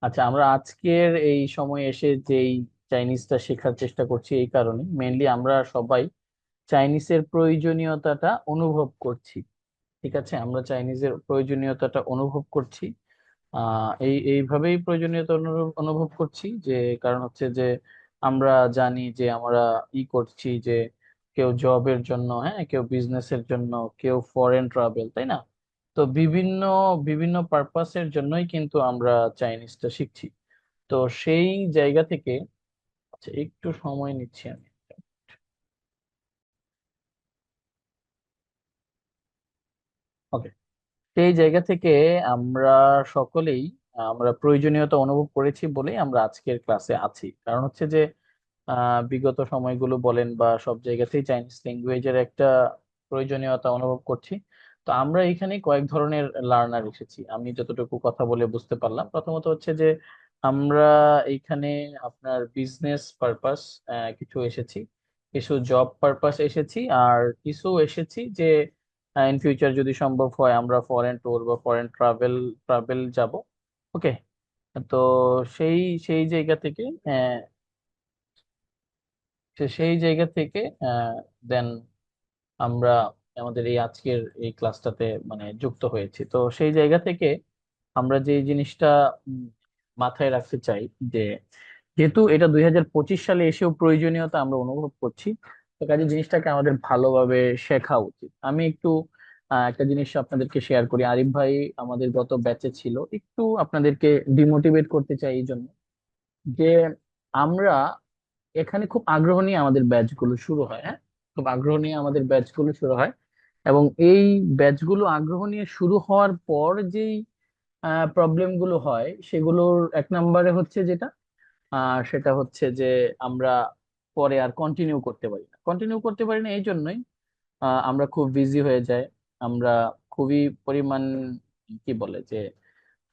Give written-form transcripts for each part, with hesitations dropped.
আচ্ছা, আমরা আজকের এই সময় এসে যেই চাইনিজটা শেখার চেষ্টা করছি এই কারণে মেইনলি আমরা সবাই চাইনিজের প্রয়োজনীয়তাটা অনুভব করছি। ঠিক আছে, আমরা চাইনিজের প্রয়োজনীয়তাটা অনুভব করছি। এইভাবেই প্রয়োজনীয়তা অনুভব করছি যে কারণ হচ্ছে যে আমরা জানি যে আমরা করছি যে কেউ জবের জন্য, হ্যাঁ, কেউ বিজনেসের জন্য, কেউ ফরেন ট্রাভেল, তাই না? তো বিভিন্ন বিভিন্ন পারপাসের জন্যই কিন্তু আমরা চাইনিজটা শিখছি। তো সেই জায়গা থেকে, আচ্ছা একটু সময় নিচ্ছি আমি। ওকে, সেই জায়গা থেকে আমরা সকলেই আমরা প্রয়োজনীয়তা অনুভব করেছি বলেই আমরা আজকের ক্লাসে আছি। কারণ হচ্ছে যে বিগত সময়গুলো বলেন বা সব জায়গাতেই চাইনিজ ল্যাঙ্গুয়েজের একটা প্রয়োজনীয়তা অনুভব করছি। তো আমরা এখানে কয়েক ধরনের লার্নার এসেছি, আমি যতটুকু কথা বলে বুঝতে পারলাম। প্রথমত হচ্ছে যে আমরা এইখানে আপনার বিজনেস পারপাস কিছু এসেছি, কিছু জব পারপাস এসেছি, আর কিছু এসেছি যে ইন ফিউচার যদি সম্ভব হয় আমরা ফরেন ট্যুর বা ফরেন ট্রাভেল ট্রাভেল যাব। ওকে, তো সেই সেই জায়গা থেকে সেই জায়গা থেকে দেন আমরা আমাদের এই আজকের এই ক্লাসটাতে মানে যুক্ত হয়েছি। তো সেই জায়গা থেকে আমরা যে জিনিসটা উম, মাথায় রাখতে চাই যে যেহেতু এটা 2025 সালে এসেও প্রয়োজনীয়তা আমরা অনুভব করছি, তো কাজে জিনিসটাকে আমাদের ভালোভাবে শেখা উচিত। আমি একটু একটা জিনিস আপনাদেরকে শেয়ার করি। আরিফ ভাই আমাদের গত ব্যাচে ছিল, একটু আপনাদেরকে ডিমোটিভেট করতে চাই এই জন্য যে আমরা এখানে খুব আগ্রহ নিয়ে আমাদের ব্যাচ গুলো শুরু হয়, হ্যাঁ, খুব আগ্রহ নিয়ে আমাদের ব্যাচ গুলো শুরু হয়। এবং এই ব্যাচ গুলো আগ্রহ নিয়ে শুরু হওয়ার পর যেই প্রবলেম গুলো হয় সেগুলোর এক নম্বরে হচ্ছে যেটা সেটা হচ্ছে যে আমরা পরে আর কন্টিনিউ করতে পারি না। কন্টিনিউ করতে পারি না এই জন্যই আমরা খুব বিজি হয়ে যাই, আমরা খুবই পরিমাণ কি বলে যে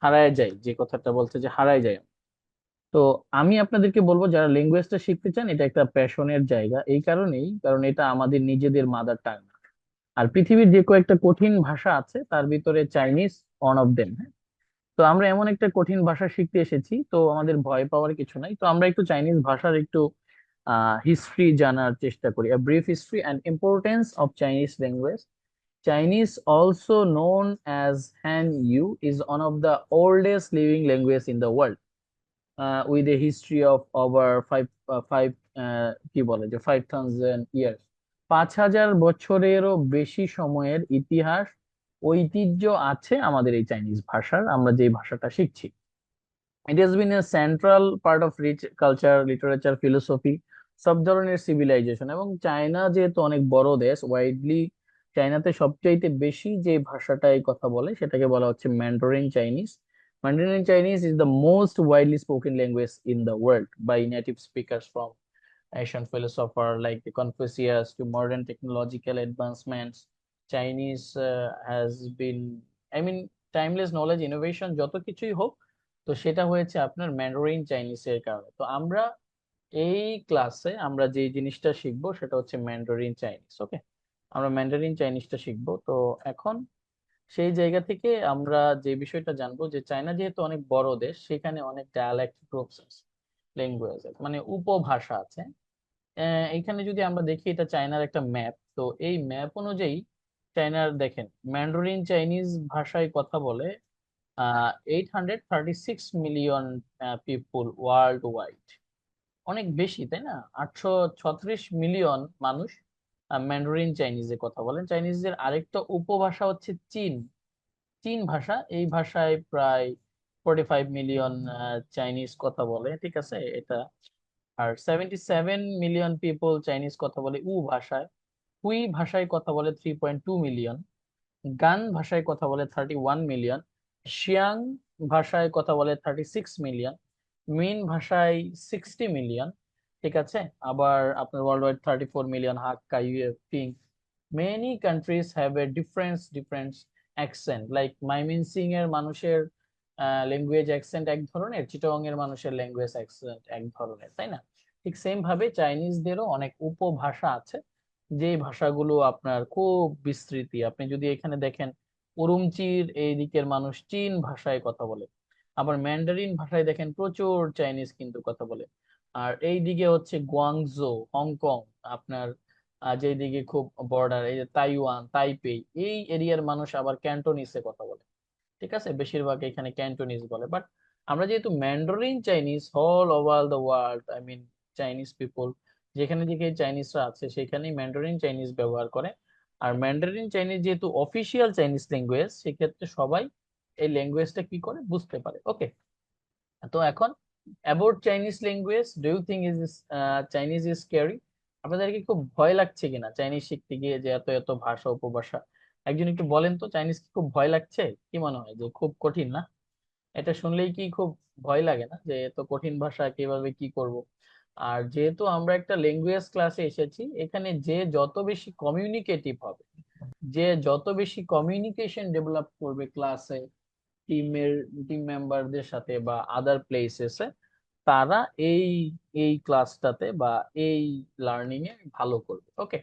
হারায় যাই, যে কথাটা বলছে যে হারায় যায়। তো আমি আপনাদেরকে বলবো যারা ল্যাঙ্গুয়েজটা শিখতে চান, এটা একটা প্যাশনের জায়গা, এই কারণেই কারণ এটা আমাদের নিজেদের মাদার টাং। আর পৃথিবীর যে কয়েকটা কঠিন ভাষা আছে তার ভিতরে চাইনিজ ওয়ান অফ দেম। তো আমরা এমন একটা কঠিন ভাষা শিখতে এসেছি, তো আমাদের ভয় পাওয়ার কিছু নাই। তো আমরা একটু চাইনিজ ভাষার একটু হিস্ট্রি জানার চেষ্টা করি। A brief history and importance of Chinese language. Chinese, also known as Han-Yu, is one of the oldest living languages in the world, with a history of over কি বলে যে 5,000 years, 5,000 বছরেরও বেশি সময়ের ইতিহাস, ঐতিহ্য আছে আমাদের এই চাইনিজ ভাষার, আমরা যে ভাষাটা শিখছি। It has been a central part of rich culture, literature, philosophy, সব ধরনের সিভিলাইজেশন। এবং চায়না যেহেতু অনেক বড় দেশ, ওয়াইডলি চায়নাতে সবচাইতে বেশি যে ভাষাটাই কথা বলে সেটাকে বলা হচ্ছে Mandarin Chinese. Mandarin Chinese is the most widely spoken language in the world by native speakers from ancient philosopher like Confucius to modern technological advancements. Chinese has been, I mean, timeless knowledge, innovation, যত কিছুই হোক, তো সেটা হয়েছে আপনার Mandarin চাইনিজের কারণে। তো আমরা এই ক্লাসে আমরা যে জিনিসটা শিখবো সেটা হচ্ছে ম্যান্ডারিন চাইনিজ। ওকে, আমরা ম্যান্ডারিন চাইনিজটা শিখবো। তো এখন সেই জায়গা থেকে আমরা যে বিষয়টা জানবো যে চায়না যেহেতু অনেক বড় দেশ, সেখানে অনেক ডায়ালেক্ট গ্রুপস আছে, ল্যাঙ্গুয়েজ মানে উপভাষা আছে। এখানে যদি আমরা দেখি এটা চায়নার একটা ম্যাপ, তো এই ম্যাপ অনুযায়ী চায়নার দেখেন ম্যান্ডারিন চাইনিজ ভাষায় কথা বলে 836 মিলিয়ন পিপুল ওয়ার্ল্ড ওয়াইড। অনেক বেশি, তাই না? 836 মিলিয়ন মানুষ ম্যান্ডারিন চাইনিজে কথা বলেন। চাইনিজের আরেকটা উপভাষা হচ্ছে চীন, চীন ভাষা। এই ভাষায় প্রায় 45 মিলিয়ন চাইনিজ কথা বলে, ঠিক আছে এটা। আর 77 মিলিয়ন পিপল চাইনিজ কথা বলে ভাষায়। হুই ভাষায় কথা বলে 3.2 মিলিয়ন। গান ভাষায় কথা বলে 31 মিলিয়ন। শিয়াং ভাষায় কথা বলে 36 মিলিয়ন। মিন ভাষায় 60 মিলিয়ন। ঠিক আছে, আবার আপনার ওয়ার্ল্ড ওয়াইড 34 মিলিয়ন। হাক্কা, পিং। Many countries have a different accent, like Mymensingh এর মানুষের ল্যাঙ্গুয়েজ অ্যাকসেন্ট এক ধরনের, চিটাগং এর মানুষের ল্যাঙ্গুয়েজ অ্যাকসেন্ট এক ধরনের, তাই না? ঠিক সেম ভাবে চাইনিজদেরও অনেক উপভাষা আছে, যে ভাষাগুলো আপনার খুব বিস্তৃতি। আপনি যদি এখানে দেখেন উরুমচির এই দিকের মানুষ চীন ভাষায় কথা বলে। আবার ম্যান্ডারিন ভাষায় দেখেন প্রচুর চাইনিজ কিন্তু কথা বলে। আর এই দিকে হচ্ছে গুয়াংজো, হংকং, আপনার যেদিকে খুব বর্ডার, এই যে তাইওয়ান, তাইপেই, এই এরিয়ার মানুষ আবার ক্যান্টোনিসে কথা বলে। ঠিক আছে, বেশিরভাগ এখানে ক্যান্টোনিজ বলে। বাট আমরা যেহেতু Mandarin Chinese all over the world, I mean Chinese people যেখানে যেখানে চাইনিজরা আছে সেখানেই ম্যান্ডারিন চাইনিজ ব্যবহার করে। আর ম্যান্ডারিন চাইনিজ যেহেতু অফিসিয়াল চাইনিজ ল্যাঙ্গুয়েজ, সেক্ষেত্রে সবাই এই ল্যাঙ্গুয়েজটা কি করে বুঝতে পারে। ওকে, তো এখন about Chinese language, do you think is Chinese is scary? আপনাদের কি খুব ভয় লাগছে কিনা চাইনিজ শিখতে গিয়ে, যে এত এত ভাষা উপভাষা? একজন একটু বলেন তো, চাইনিজ কি খুব ভয় লাগছে? কি মনে হয় যে খুব কঠিন না? এটা শুনলেই কি খুব ভয় লাগে না যে এত কঠিন ভাষা কিভাবে কি করব? আর যেহেতু আমরা একটা ল্যাঙ্গুয়েজ ক্লাসে এসেছি, এখানে যে যত বেশি কমিউনিকেটিভ হবে, যে যত বেশি কমিউনিকেশন ডেভেলপ করবে ক্লাসে, টিমের টিম মেম্বারদের সাথে বা আদার প্লেসেসে, তারা এই এই ক্লাসটাতে বা এই লার্নিং এ ভালো করবে। ওকে,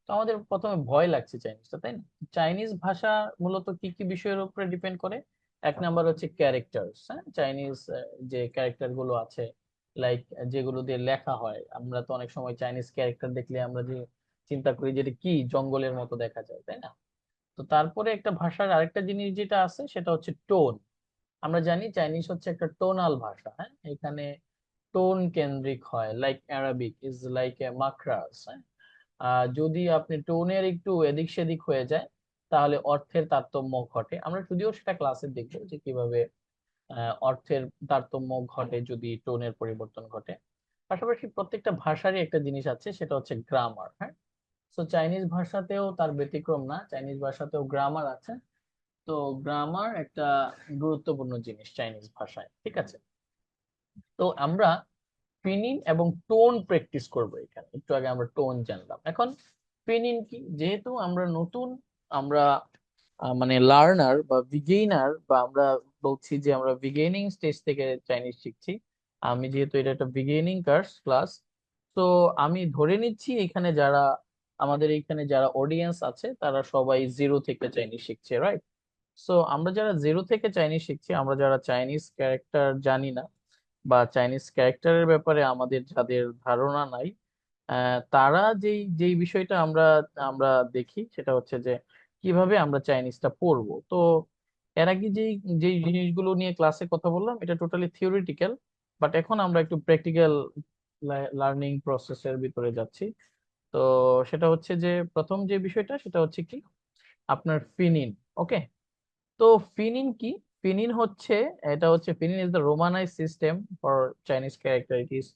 তো আমাদের প্রথমে ভয় লাগছে চাইনিজটা, তাই না? চাইনিজ ভাষা মূলত কি কি বিষয়ের উপরে ডিপেন্ড করে? এক নাম্বার হচ্ছে ক্যারেক্টার্স। হ্যাঁ, চাইনিজ যে ক্যারেক্টার গুলো আছে, লাইক যেগুলো দিয়ে লেখা হয়, আমরা তো অনেক সময় চাইনিজ ক্যারেক্টার দেখলে আমরা যে চিন্তা করি যে এটা কি জঙ্গলের মতো দেখা যায়, তাই না? তো তারপরে একটা ভাষার আরেকটা জিনিস যেটা আছে সেটা হচ্ছে টোন। আমরা জানি চাইনিজ হচ্ছে একটা টোনাল ভাষা। হ্যাঁ, এখানে টোন কেন্দ্রিক হয়, like Arabic is like a মাকরাস। হ্যাঁ, যদি আপনি টোনের একটু এদিক সেদিক হয়ে যায়, তাহলে অর্থের তারতম্য ঘটে। আমরা যদিও সেটা ক্লাসে দেখবো যে কিভাবে অর্থের তারতম্য ঘটে যদি টোনের পরিবর্তন ঘটে। পাশাপাশি প্রত্যেকটা ভাষারই একটা জিনিস আছে, সেটা হচ্ছে গ্রামার। হ্যাঁ, তো চাইনিজ ভাষাতেও তার ব্যতিক্রম না, চাইনিজ ভাষাতেও গ্রামার আছে। তো গ্রামার একটা গুরুত্বপূর্ণ জিনিস চাইনিজ ভাষায়। ঠিক আছে, তো আমরা ফিনিং এবং টোন প্র্যাকটিস করব। এখানে একটু আগে আমরা টোন জানলাম, এখন ফিনিং কি? যেহেতু আমরা নতুন, আমরা মানে লার্নার বা বিগিনার, বা আমরা বলছি যে আমরা বিগিনিং স্টেজ থেকে চাইনিজ শিখছি। আমি যেহেতু এটা একটা বিগিনিং ক্লাস, তো আমি ধরে নিচ্ছি এখানে যারা আমাদের এখানে যারা অডিয়েন্স আছে তারা সবাই জিরো থেকে চাইনিজ শিখছে, রাইট? সো আমরা যারা জিরো থেকে চাইনিজ শিখছি, আমরা যারা চাইনিজ ক্যারেক্টার জানি না বা চাইনিজ ক্যারেক্টারের ব্যাপারে আমাদের যাদের ধারণা নাই, তারা যেই যেই বিষয়টা আমরা আমরা দেখি সেটা হচ্ছে যে কিভাবে আমরা চাইনিজটা পড়বো। তো এর আগে যেই যেই জিনিসগুলো নিয়ে ক্লাসে কথা বললাম এটা টোটালি থিওরিটিক্যাল, বাট এখন আমরা একটু প্র্যাকটিক্যাল লার্নিং প্রসেসের ভিতরে যাচ্ছি। তো সেটা হচ্ছে যে প্রথম যে বিষয়টা সেটা হচ্ছে কি, আপনার ফিনিন। ওকে, তো ফিনিন কি? ফিনিন হচ্ছে, এটা হচ্ছে pinyin is the romanise system for Chinese character. It is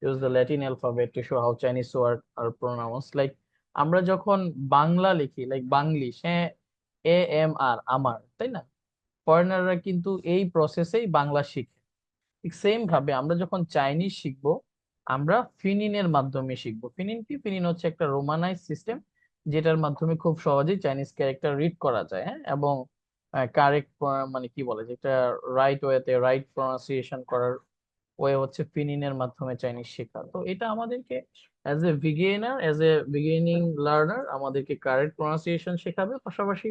use the Latin alphabet to show how Chinese word are pronounce. Like আমরা যখন বাংলা লিখি, লাইক বাংলিশ, হ্যাঁ, AMR, আমার, তাই না? ফরেনাররা কিন্তু এই প্রসেসেই বাংলা শিখে। ঠিক সেম ভাবে আমরা যখন চাইনিজ শিখবো, আমরা ফিনিনের মাধ্যমে শিখবো। ফিনিন কি? ফিনিন হচ্ছে একটা রোমানাইজ সিস্টেম, যেটার মাধ্যমে খুব সহজেই চাইনিজ ক্যারেক্টার রিড করা যায়। হ্যাঁ, এবং কারেক্ট, মানে কি বলে, যেটা রাইট ওয়েতে রাইট প্রনাউন্সিয়েশন করার ওয়ে হচ্ছে ফিনিনের মাধ্যমে চাইনিজ শেখা। তো এটা আমাদেরকে অ্যাজ এ বিগিনিং লার্নার আমাদেরকে কারেক্ট প্রনাউন্সিয়েশন শেখাবে, পাশাপাশি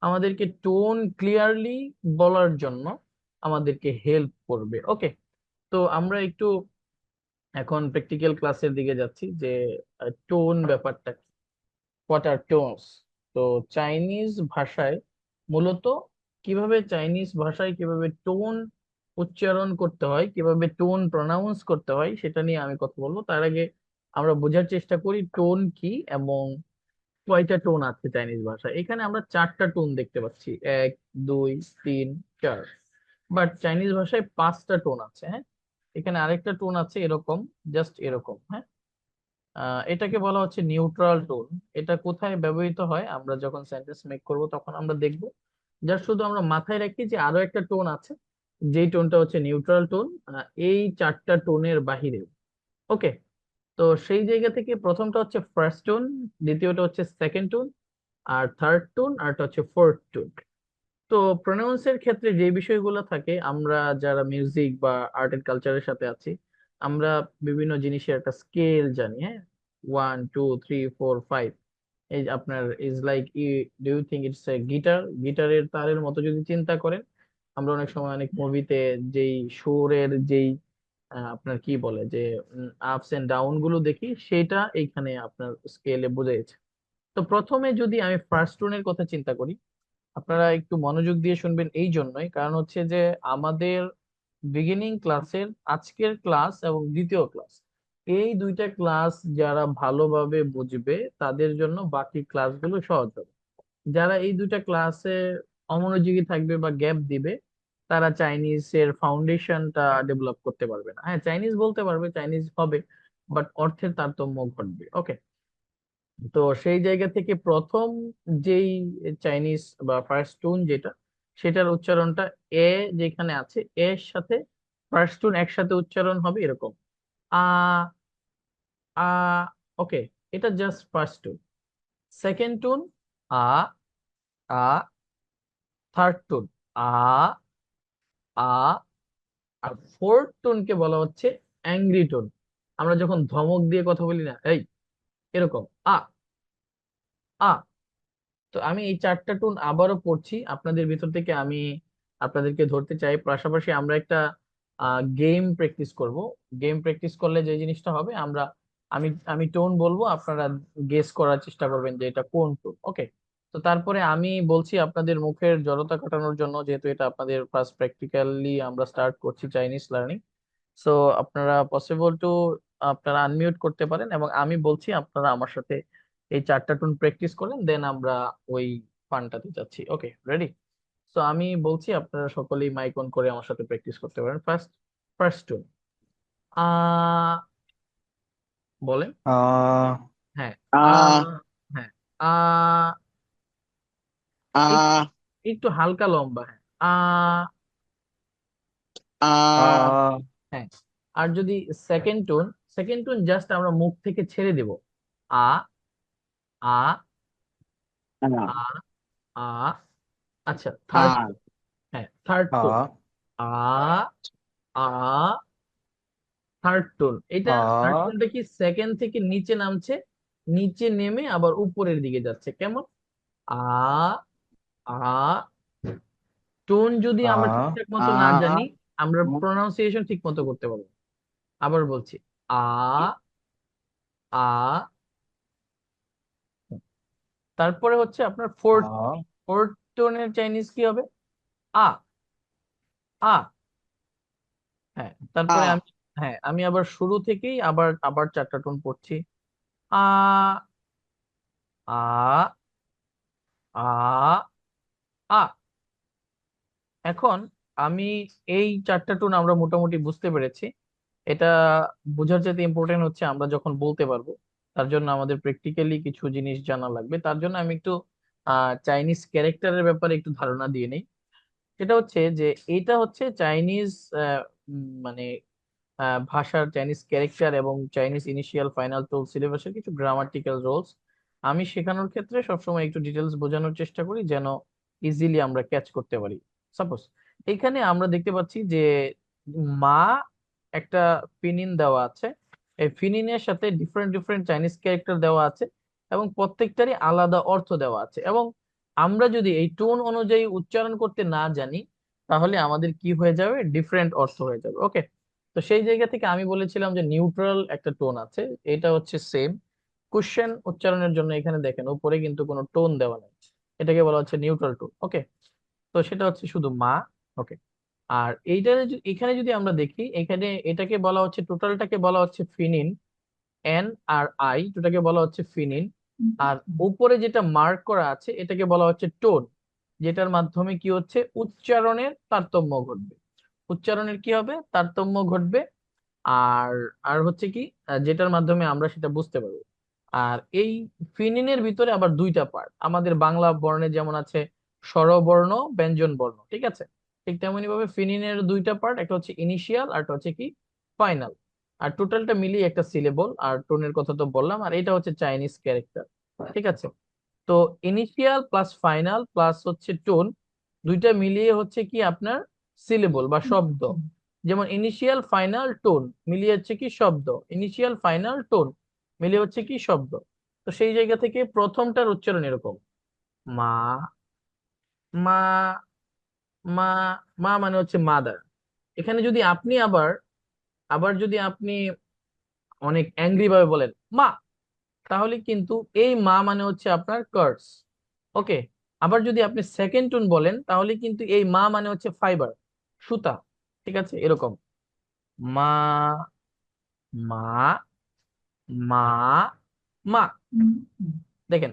আমাদেরকে টোন ক্লিয়ারলি বলার জন্য আমাদেরকে হেল্প করবে। ওকে, তো আমরা একটু এখন প্র্যাকটিক্যাল ক্লাসের দিকে যাচ্ছি যে টোন ব্যাপারটা, হোয়াট আর টোনস। তো চাইনিজ ভাষায় মূলত চাইনিজ ভাষায় কিভাবে টোন উচ্চারণ করতে হয়, কিভাবে টোন প্রনাউন্স করতে হয়, সেটা নিয়ে আমি কথা বলবো। তার আগে আমরা বোঝার চেষ্টা করি টোন কি এবং কয়টা টোন আছে চাইনিজ ভাষায়। এখানে আমরা চারটা টোন দেখতে পাচ্ছি, 1, 2, 3, 4। বাট চাইনিজ ভাষায় 5টা টোন আছে। হ্যাঁ, এখানে আরেকটা টোন আছে এরকম, জাস্ট এরকম। হ্যাঁ, এটাকে বলা হচ্ছে নিউট্রাল টোন। এটা কোথায় ব্যবহৃত হয় আমরা যখন সেন্টেন্স মেক করব তখন আমরা দেখব। জাস্ট শুধু আমরা মাথায় রাখি যে আরো একটা টোন আছে, যেই টোনটা হচ্ছে নিউট্রাল টোন এই চারটা টোনের বাহিরে। ওকে, তো সেই জায়গা থেকে প্রথমটা হচ্ছে ফার্স্ট টোন, দ্বিতীয়টা হচ্ছে সেকেন্ড টোন, আর থার্ড টোন, আর এটা হচ্ছে ফোর্থ টোন। তো প্রোনাউন্সের ক্ষেত্রে যে বিষয়গুলো থাকে, আমরা যারা মিউজিক বা আর্ট এন্ড কালচারের সাথে আছি, আমরা বিভিন্ন জিনিসের একটা স্কেল জানি। হ্যাঁ, 1, 2, 3, 4, 5। এই যে আপনার is like, do you think it's a guitar? গিটারের তারের মতো যদি চিন্তা করেন, আমরা অনেক সময় অনেক মুভিতে যেই সুরের যেই আপনার কি বলে যে আপস এন্ড ডাউন গুলো দেখি, সেটা এইখানে আপনার স্কেলে বোঝাইছে। তো প্রথমে যদি আমি ফার্স্ট টোনের কথা চিন্তা করি, আপনারা একটু মনোযোগ দিয়ে শুনবেন এই জন্যই, কারণ হচ্ছে যে আমাদের বিগিনিং ক্লাসের আজকের ক্লাস এবং দ্বিতীয় ক্লাস, এই দুইটা ক্লাস যারা ভালোভাবে বুঝবে তাদের জন্য বাকি ক্লাসগুলো সহজ হবে। যারা এই দুইটা ক্লাসে অমনোযোগী থাকবে বা গ্যাপ দিবে, তারা চাইনিজের ফাউন্ডেশনটা ডেভেলপ করতে পারবে না। হ্যাঁ, চাইনিজ বলতে পারবে, চাইনিজ হবে, বাট অর্থের তারতম্য ঘটবে। ওকে, তো সেই জায়গা থেকে প্রথম যেই চাইনিজ বা ফার্স্ট টুন যেটা, সেটার উচ্চারণটা এ যেখানে আছে, এর সাথে ফার্স্ট টুন একসাথে উচ্চারণ হবে এরকম, আ আ। ওকে, এটা জাস্ট ফার্স্ট টুন। সেকেন্ড টুন আ আ। থার্ড টুন আ আ। আর ফোর্থ টোনকে বলা হচ্ছে অ্যাংরি টোন। আমরা যখন ধমক দিয়ে কথা বলি না, এই এরকম আ আ। তো আমি এই চারটা টোন আবারও পড়ছি আপনাদের ভিতর থেকে, আমি আপনাদেরকে ধরতে চাই। পাশাপাশি আমরা একটা গেম প্র্যাকটিস করব। গেম প্র্যাকটিস করলে যে জিনিসটা হবে, আমি আমি টোন বলবো, আপনারা গেস করার চেষ্টা করবেন যে এটা কোন টোন। ওকে, তো তারপরে আমি বলছি আপনাদের মুখের জড়তা কাটানোর জন্য, যেহেতু এটা আপনাদের ফার্স্ট প্র্যাকটিক্যালি আমরা স্টার্ট করছি চাইনিজ লার্নিং। সো আপনারা পসিবল টু আপনারা আনমিউট করতে পারেন, এবং আমি বলছি আপনারা আমার সাথে এই চারটা টুন প্র্যাকটিস করেন, দেন আমরা ওই ফানটাতে যাচ্ছি। ওকে, রেডি? সো আমি বলছি, আপনারা সকলেই মাইক অন করে আমার সাথে প্র্যাকটিস করতে পারেন। ফার্স্ট ফার্স্ট টুন আ, বলেন। আ হ্যাঁ, আ। আ হ্যাঁ, আ। এক- আ একটু হালকা লম্বা, হ্যাঁ, আ। আ হ্যাঁ, আর যদি second tone, second tone just আমরা মুখ থেকে ছেড়ে দেব, আ আ আ আ। আচ্ছা, থার্ড, আ হ্যাঁ থার্ড আ টোন আ আ। থার্ড টোন, এটা থার্ড আ টোনটা কি সেকেন্ড থেকে নিচে নামছে, নিচে নেমে আবার উপরের দিকে যাচ্ছে, কেমন? আ আ। টোন যদি আমরা ঠিকঠাক মতো না জানি, আ আমরা প্রনাউন্সিয়েশন ঠিক মতো করতে পারবো না। আবার বলছি, আ আ। তারপরে হচ্ছে আপনার ফোর্থ, ফোর্থ টোনের চাইনিজ কি হবে? আ আ। হ্যাঁ, তারপরে আমি, হ্যাঁ আমি আবার শুরু থেকেই আবার আবার চারটা টোন পড়ছি, আ আ আ আ। এখন আমি এই চারটা টোন আমরা মোটামুটি বুঝতে পেরেছি। এটা বোঝার চাইতে ইম্পর্টেন্ট হচ্ছে আমরা যখন বলতে পারবো, তার জন্য আমাদের প্র্যাকটিক্যালি কিছু জিনিস জানা লাগবে। তার জন্য আমি একটু চাইনিজ ক্যারেক্টারের ব্যাপারে একটু ধারণা দিয়ে নিই। সেটা হচ্ছে যে এটা হচ্ছে চাইনিজ মানে ভাষার চাইনিজ ক্যারেক্টার এবং চাইনিজ ইনিশিয়াল ফাইনাল টুল সিলেবাসের কিছু গ্রামাটিক্যাল রোলস। আমি শেখানোর ক্ষেত্রে সবসময় একটু ডিটেলস বোঝানোর চেষ্টা করি, যেন ইজিলি আমরা ক্যাচ করতে পারি। সাপোজ এখানে আমরা দেখতে পাচ্ছি যে মা একটা ফিনিন দেওয়া আছে, এই ফিনিনের সাথে ডিফারেন্ট ডিফারেন্ট চাইনিজ ক্যারেক্টার দেওয়া আছে, এবং প্রত্যেকটারই আলাদা অর্থ দেওয়া আছে। এবং আমরা যদি এই টোন অনুযায়ী উচ্চারণ করতে না জানি, তাহলে আমাদের কি হয়ে যাবে, ডিফারেন্ট অর্থ হয়ে যাবে। ওকে, তো সেই জায়গা থেকে আমি বলেছিলাম যে নিউট্রাল একটা টোন আছে, এটা হচ্ছে সেম। কোশ্চেন উচ্চারণের জন্য এখানে দেখেন উপরে কিন্তু কোনো টোন দেওয়া নেই, এটাকে বলা হচ্ছে নিউট্রাল টোন। ওকে, তো সেটা হচ্ছে শুধু মা। ওকে, আর এখানে যদি আমরা দেখি, এখানে এটাকে বলা হচ্ছে, টোটালটাকে বলা হচ্ছে ফিনিন, এন আর আই, এটাকে বলা হচ্ছে ফিনিন। আর উপরে যেটা মার্ক করা আছে এটাকে বলা হচ্ছে টোন, যেটার মাধ্যমে কি হচ্ছে, উচ্চারণের তারতম্য ঘটবে। উচ্চারণের কি হবে, তারতম্য ঘটবে। আর আর হচ্ছে কি, যেটার মাধ্যমে আমরা সেটা বুঝতে পারবো। আর এই ফিনিনের ভিতরে আবার দুইটা পার্ট, আমাদের বাংলা বর্ণে যেমন আছে স্বরবর্ণ, ব্যঞ্জন বর্ণ, ঠিক আছে? ঠিক তেমনি ভাবে ফিনিনের দুইটা পার্ট, একটা হচ্ছে ইনিশিয়াল আর একটা হচ্ছে কি ফাইনাল। আর টোটালটা মিলিয়ে একটা সিলেবল। আর টোনের কথা তো বললাম, আর এটা হচ্ছে চাইনিজ ক্যারেক্টার, ঠিক আছে? তো ইনিশিয়াল প্লাস ফাইনাল প্লাস হচ্ছে টোন, দুইটা মিলিয়ে হচ্ছে কি আপনার সিলেবল বা শব্দ। যেমন ইনিশিয়াল ফাইনাল টোন মিলিয়ে হচ্ছে কি শব্দ, ইনিশিয়াল ফাইনাল টোন মিলিয়ে হচ্ছে কি শব্দ। তো সেই জায়গা থেকে প্রথমটার উচ্চারণ এরকম, মা মা। মা, মা মানে হচ্ছে মাদার। এখানে যদি আপনি আবার আবার যদি আপনি অনেক অ্যাংরি ভাবে বলেন মা, তাহলে কিন্তু এই মা মানে হচ্ছে আপনার কার্স। ওকে। আবার যদি আপনি সেকেন্ড টোন বলেন তাহলে কিন্তু এই মা মানে হচ্ছে ফাইবার, সুতা। ঠিক আছে, এরকম মা, মা, মা, মা। দেখেন,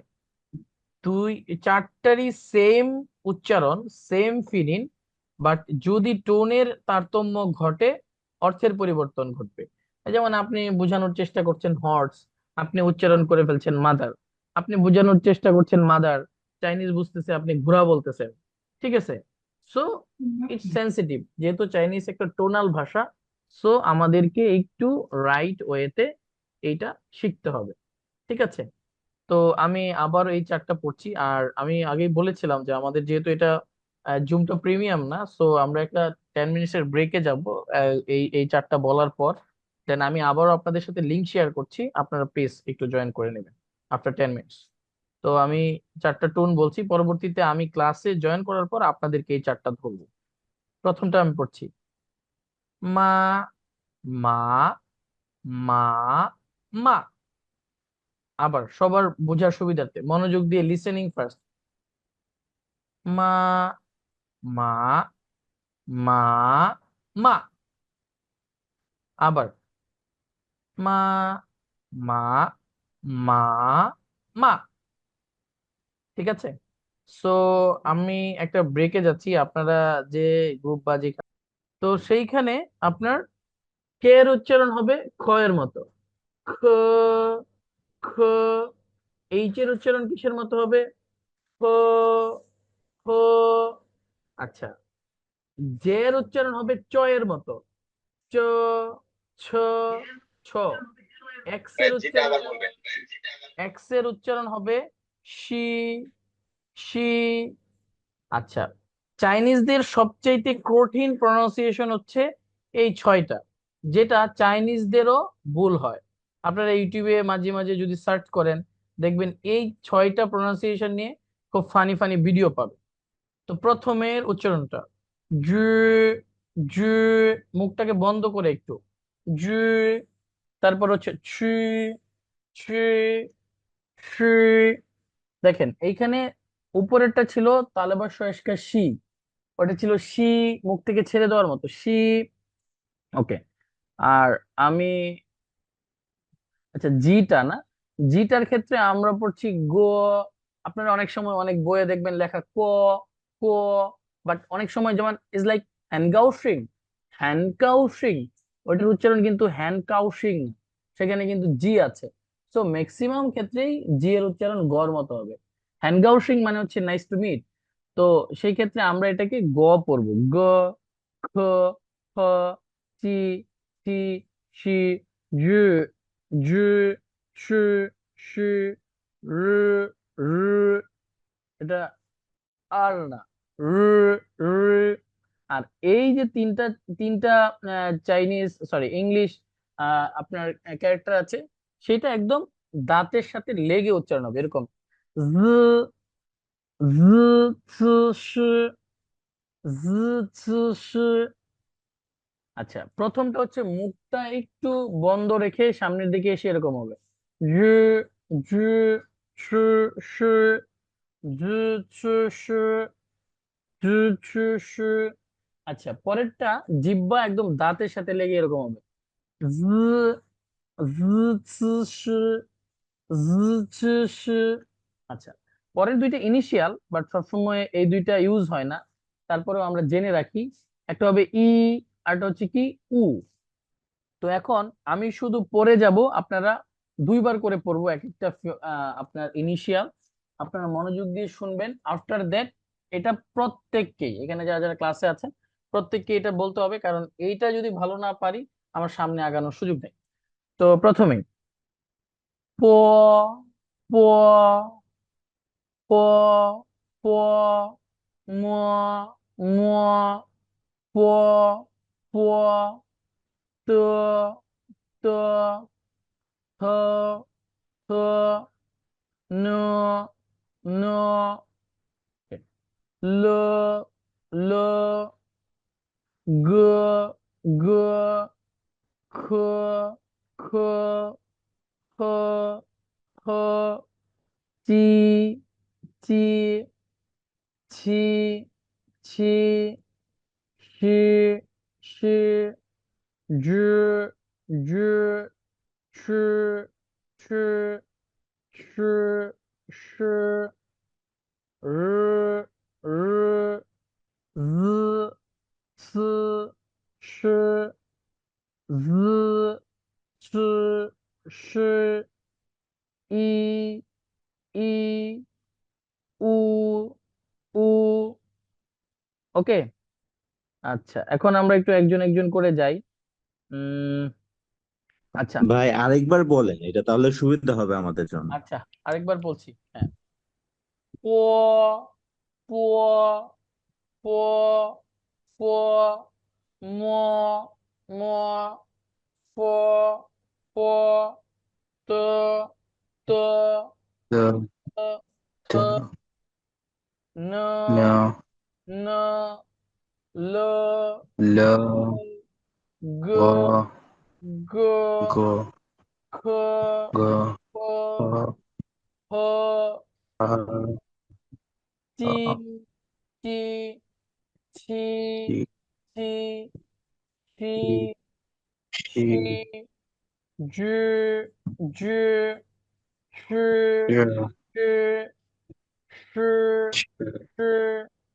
দুই চারটারই সেম উচ্চারণ, সেম ফিলিং, বাট যদি টোনের তারতম্য ঘটে অর্থের পরিবর্তন ঘটবে। এই যেমন আপনি বোঝানোর চেষ্টা করছেন হর্স, আপনি উচ্চারণ করে ফেলছেন মাদার। আপনি বোঝানোর চেষ্টা করছেন মাদার, চাইনিজ বুঝতেছে, আপনি ঘোড়া বলতেছেন। ঠিক আছে। সো ইটস সেন্সিটিভ, যেহেতু চাইনিজ একটা টোনাল ভাষা, সো আমাদেরকে একটু রাইট ওয়েতে এইটা শিখতে হবে। ঠিক আছে। তো আমি আবার এই চারটা পড়ছি। আর আমি আগেই বলেছিলাম যে আমাদের যেহেতু এটা জুমটা প্রিমিয়াম না, সো আমরা একটা 10 মিনিটস এর ব্রেকে যাব এই এই চারটা বলার পর। দেন আমি আবারও আপনাদের সাথে লিংক শেয়ার করছি, আপনারা প্লিজ একটু জয়েন করে নেবেন আফটার 10 মিনিটস। তো আমি চারটা টোন বলছি, পরবর্তীতে আমি ক্লাসে জয়েন করার পর আপনাদেরকে এই চারটা ধরবো। প্রথমটা আমি পড়ছি, মা, মা, মা, মা। আবার সবার বোঝার সুবিধার্থে মনোযোগ দিয়ে লিসেনিং ফার্স্ট। মা, মা, মা, মা। আবার মা, মা, মা, মা। ঠিক আছে। সো আমি একটা ব্রেকে যাচ্ছি, আপনারা যে গ্রুপ বা যে, তো সেইখানে আপনার কে এর উচ্চারণ হবে খ এর মতো, খ, খ। এইচ এর উচ্চারণ কিসের মতো হবে, খ, খ। আচ্ছা, জে এর উচ্চারণ হবে চ এর মতো, চ, ছ, ছ। এক্স এর উচ্চারণ, এক্স এর উচ্চারণ হবে শি, শি। আচ্ছা, চাইনিজদের সবচাইতে কঠিন প্রনাউন্সিয়েশন হচ্ছে এই ছয়টা, যেটা চাইনিজদেরও ভুল হয়। আপনারা ইউটিউবে মাঝে মাঝে যদি সার্চ করেন, দেখবেন এই ছয়টা প্রনাউন্সিয়েশন নিয়ে খুব ফানি ফানি ভিডিও পাবে। তো প্রথমের উচ্চারণটা জু, জু, মুখটাকে বন্ধ করে একটু, জু। তারপর হচ্ছে ছু, ছু, ছু। দেখেন এইখানে উপরেরটা ছিল তালেবাস সয়েস্কা শি, ওটা ছিল শি, মুখ থেকে ছেড়ে দেওয়ার মতো শি। ওকে। আর আমি, আচ্ছা জিটা না, জিটার ক্ষেত্রে আমরা পড়ছি গো। আপনারা অনেক সময় অনেক বইয়ে দেখবেন লেখা ক, ক, বাট অনেক সময় যেমন ইজ লাইক হ্যানকাউশিং, হ্যানকাউশিং, ওইটার উচ্চারণ কিন্তু হ্যানকাউশিং, সেখানে কিন্তু জি আছে। সো ম্যাক্সিমাম ক্ষেত্রেই জি এর উচ্চারণ গর মতো হবে। হ্যানকাউশিং মানে হচ্ছে নাইস টু মিট। তো সেই ক্ষেত্রে আমরা এটাকে গ পড়বো, গ, খ, খ, চি, টি, শি, জু, জু, শু, শু, রু, রু। এটা আর না, রু, রু। আর এই যে তিনটা তিনটা চাইনিজ, সরি ইংলিশ আপনার ক্যারেক্টার আছে, সেটা একদম দাঁতের সাথে লেগে উচ্চারণ হবে এরকম, জ, জ, চ, শ, জ, চ, শ। আচ্ছা, প্রথমটা হচ্ছে মুখটা একটু বন্ধ রেখে সামনের দিকে এসে এরকম হবে, জু, জু, শু, শু, জু, চু, শু, জু, চু, শু। আচ্ছা, পরেরটা জিহ্বা একদম দাঁতের সাথে লেগে এরকম হবে, জ, জ, চু, শু, জ, চু, শু। আচ্ছা, পরের দুইটা ইনিশিয়াল, বাট সবসময় এই দুইটা ইউজ হয় না, তারপরেও আমরা জেনে রাখি। একটা হবে ই, আরটা হচ্ছে কি উ। তো এখন আমি শুধু পড়ে যাব, আপনারা দুইবার করে পড়বো এক একটা আপনার ইনিশিয়াল, আপনারা মনোযোগ দিয়ে শুনবেন। আফটার দ্যাট এটা প্রত্যেককেই, এখানে যারা যারা ক্লাসে আছেন প্রত্যেককে এটা বলতে হবে, কারণ এইটা যদি ভালো না পারি আমার সামনে আগানোর সুযোগ নেই। তো প্রথমেই প, প, প, প, ম, ম, প, প, ত, ত, থ, থ, ন, ন, ল, ल ग ग ख ख ख ख ची ची ছি ছি ছি ছি ঝ ঝ ছ ছ ছ ছ র র z স স z স স ই ই উ উ ওকে। আচ্ছা, এখন আমরা একটু একজন একজন করে যাই। উম আচ্ছা। ভাই আরেকবার বলেন, এটা তাহলে সুবিধা হবে আমাদের জন্য। আচ্ছা, আরেকবার বলছি, হ্যাঁ। প প প প ম ম প প ত ত The, থ থ the, ন no, ন ল lo, গ go, গ go, খ go, খ go, হ uh, টি টি ছি she, ছি ছি she, ছি she, ঝ ঝ স yeah, স স sure, স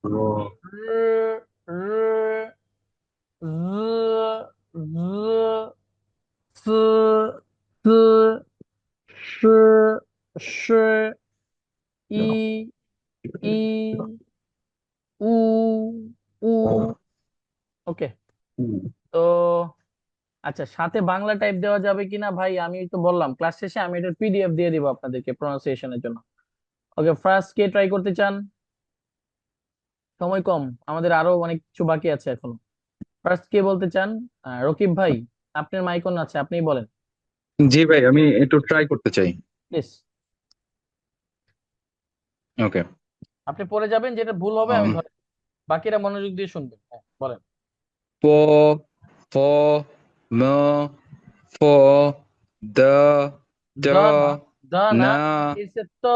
go, র র Z Z C C Sh Sh no, I I U U uh, okay. mm. তো আচ্ছা, সাথে বাংলা টাইপ দেওয়া যাবে কিনা ভাই, আমি তো বললাম ক্লাস শেষে আমি এটার পিডিএফ দিয়ে দিব আপনাদেরকে প্রনাউন্সিয়েশনের জন্য। ওকে, ফার্স্ট কে ট্রাই করতে চান? সময় কম, আমাদের আরো অনেক কিছু বাকি আছে এখনো। ফার্স্ট কে বলতে চান? রকিব ভাই, আপনার মাইক অন আছে, আপনিই বলেন জি ভাই, আমি একটু ট্রাই করতে চাই। প্লিজ। ওকে। আপনি পড়ে যাবেন, যেটা ভুল হবে আমি ধরে, বাকিরা মনোযোগ দিয়ে শুনবেন, হ্যাঁ বলেন। প ফ ম ফ দ ট দ না, দ না, না ইটস এ ত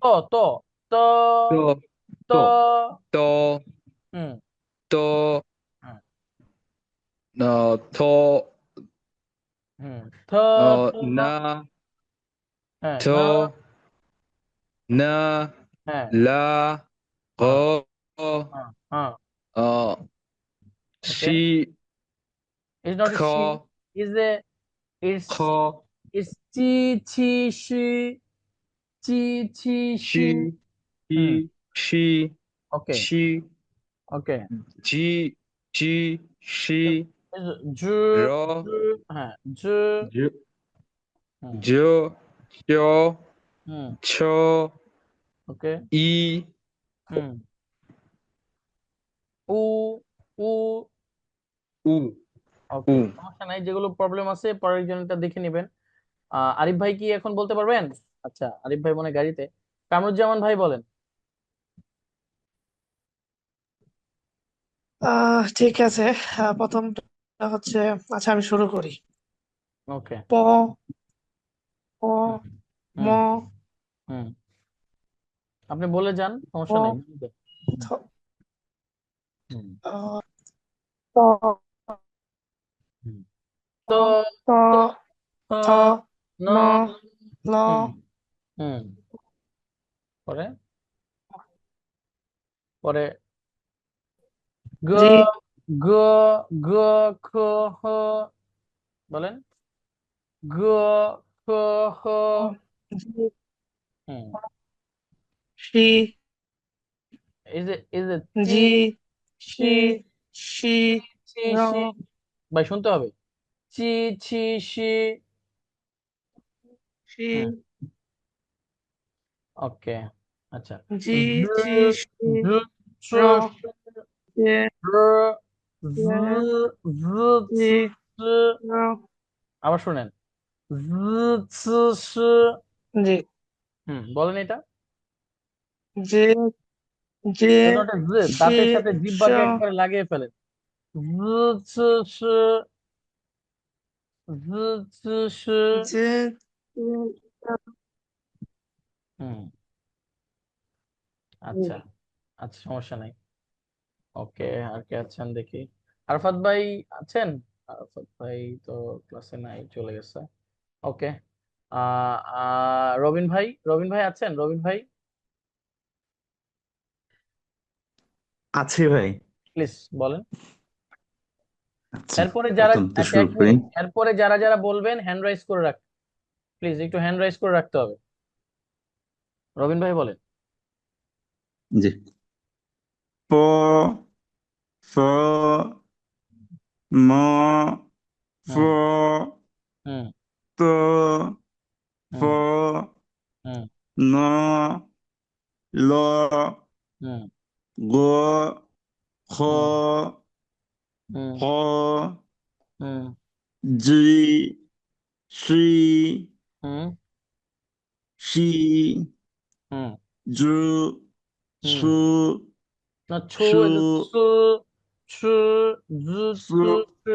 ত ত ত ত ত ত ত হুম ত হুম থ হুম থ থ না হ্যাঁ থ না, না হ্যাঁ লা গ হ্যাঁ হ্যাঁ হ্যাঁ আহ, ওকে। শি ইটস নট খ এ শি, ইজ এ, ইটস খ ইটস চি ছি শি, চি ছি she she. E hmm she okay she okay. G G she ঝ র ঝ হ্যাঁ ঝ জ হুম জ চ হুম ছ ওকে ই হুম উ উ উ উ ওকে, সমস্যা নাই, যেগুলো প্রবলেম আছে পরের জনটা দেখে নেবেন। আরিফ ভাই কি এখন বলতে পারবেন? আচ্ছা, আরিফ ভাই মনে হয় গাড়িতে। কামরুজ্জামান ভাই বলেন। ঠিক আছে। প্রথমটা হচ্ছে, আচ্ছা আমি শুরু করি। ওকে। প প হুম ম হুম হুম। আপনি বলে যান, সমস্যা নেই, প বুঝবে। হুম থ- হুম আহ, ত হুম। তো ত তো থ ন ন ল হুম হুম পরে পরে গ জি গ গ খ হ বলেন। গ খ হ জি হুম। শি ইজ এ টি জি সি শি শি ছি র সি, ভাই শুনতে হবে। চি ছি সি। শি হুম ওকে। আচ্ছা, জি জ জি শি জ ছ র শ, জে র জ জে জ ছ জি ছ। র আবার শুনেন, জ ছ স। জি হুম, বলেন এটা। জে যে It's not a z, সে দাঁতের সাথে স জিহ্বাকে একবারে লাগিয়ে ফেলেন। জ ছ স, জ ছ স। যে হুম, আচ্ছা আচ্ছা, সমস্যা নাই। ওকে, আর কে আছেন দেখি। আরফাত ভাই আছেন? আরফাত ভাই তো ক্লাসে নাই, চলে গেছে। ওকে। রবিন ভাই, রবিন ভাই আছেন? রবিন ভাই আছে ভাই। প্লিজ বলেন। আচ্ছা, এরপরে যারা, প্রথম তো আচ্ছা শুরু এক করি। মিনিট, এরপরে যারা যারা বলবেন হ্যান্ড রাইজ করে রাখ, প্লিজ একটু হ্যান্ড রাইজ করে রাখতে হবে। রবিন ভাই বলেন। জি। প, ফ, ম, ফ, হুম হুম ত, ফ, হুম হুম ন, ল, হুম গ, খ, হুম হুম খ, হুম জি, সি, হুম সি, হুম জু, হুম। সু, না, ছো সু, is a ছ, ছ, জ, ছ, সু, ছ।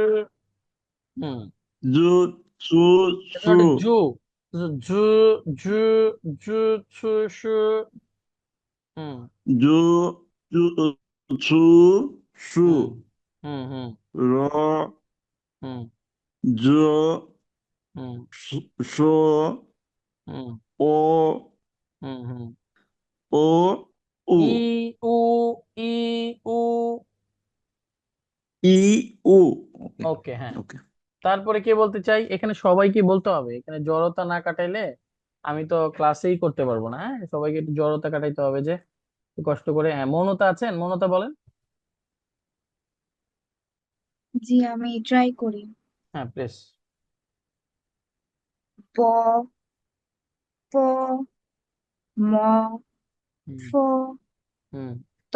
হুম। জু, সু, It's সু, not a zoo, it's a জ, ঝ, ঝ, ছ, ছ। হুম জু, জু, সু, সু, হুম হুম হুম র, হুম জ, হুম স, হুম ও, হুম হুম। ও, উ, ই উ, ই উ। ই, উ। ওকে, ওকে, হ্যাঁ। ওকে। তারপরে কে বলতে চাই? এখানে সবাইকে বলতে হবে, এখানে জড়তা না কাটাইলে আমি তো ক্লাসেই করতে পারবো না। হ্যাঁ, সবাইকে একটু জড়তা কাটাইতে হবে যে, একটু কষ্ট করে। হ্যাঁ, মনতা আছেন? মনতা বলেন। জি আমি ট্রাই করি। হ্যাঁ প্লিজ। প, প, ম, হুম ফ, হুম ত,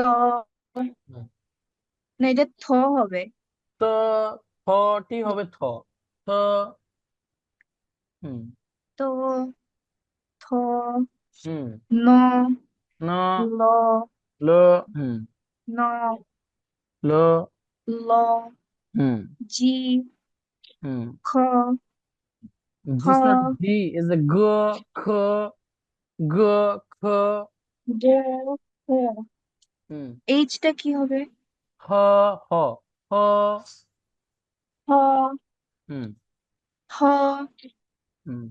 হুম। না এটা থ হবে। তো থটি হবে থ। থ। হুম তো, থ, হুম। ন, ন, ল, ল। হুম। ন, ল। ল, হুম জি, হুম। খ, খ, This not G, is a G, K, G, K. গ, খ। হুম। এইচটা কি হবে? হ, হ, হ। হ, হুম হ,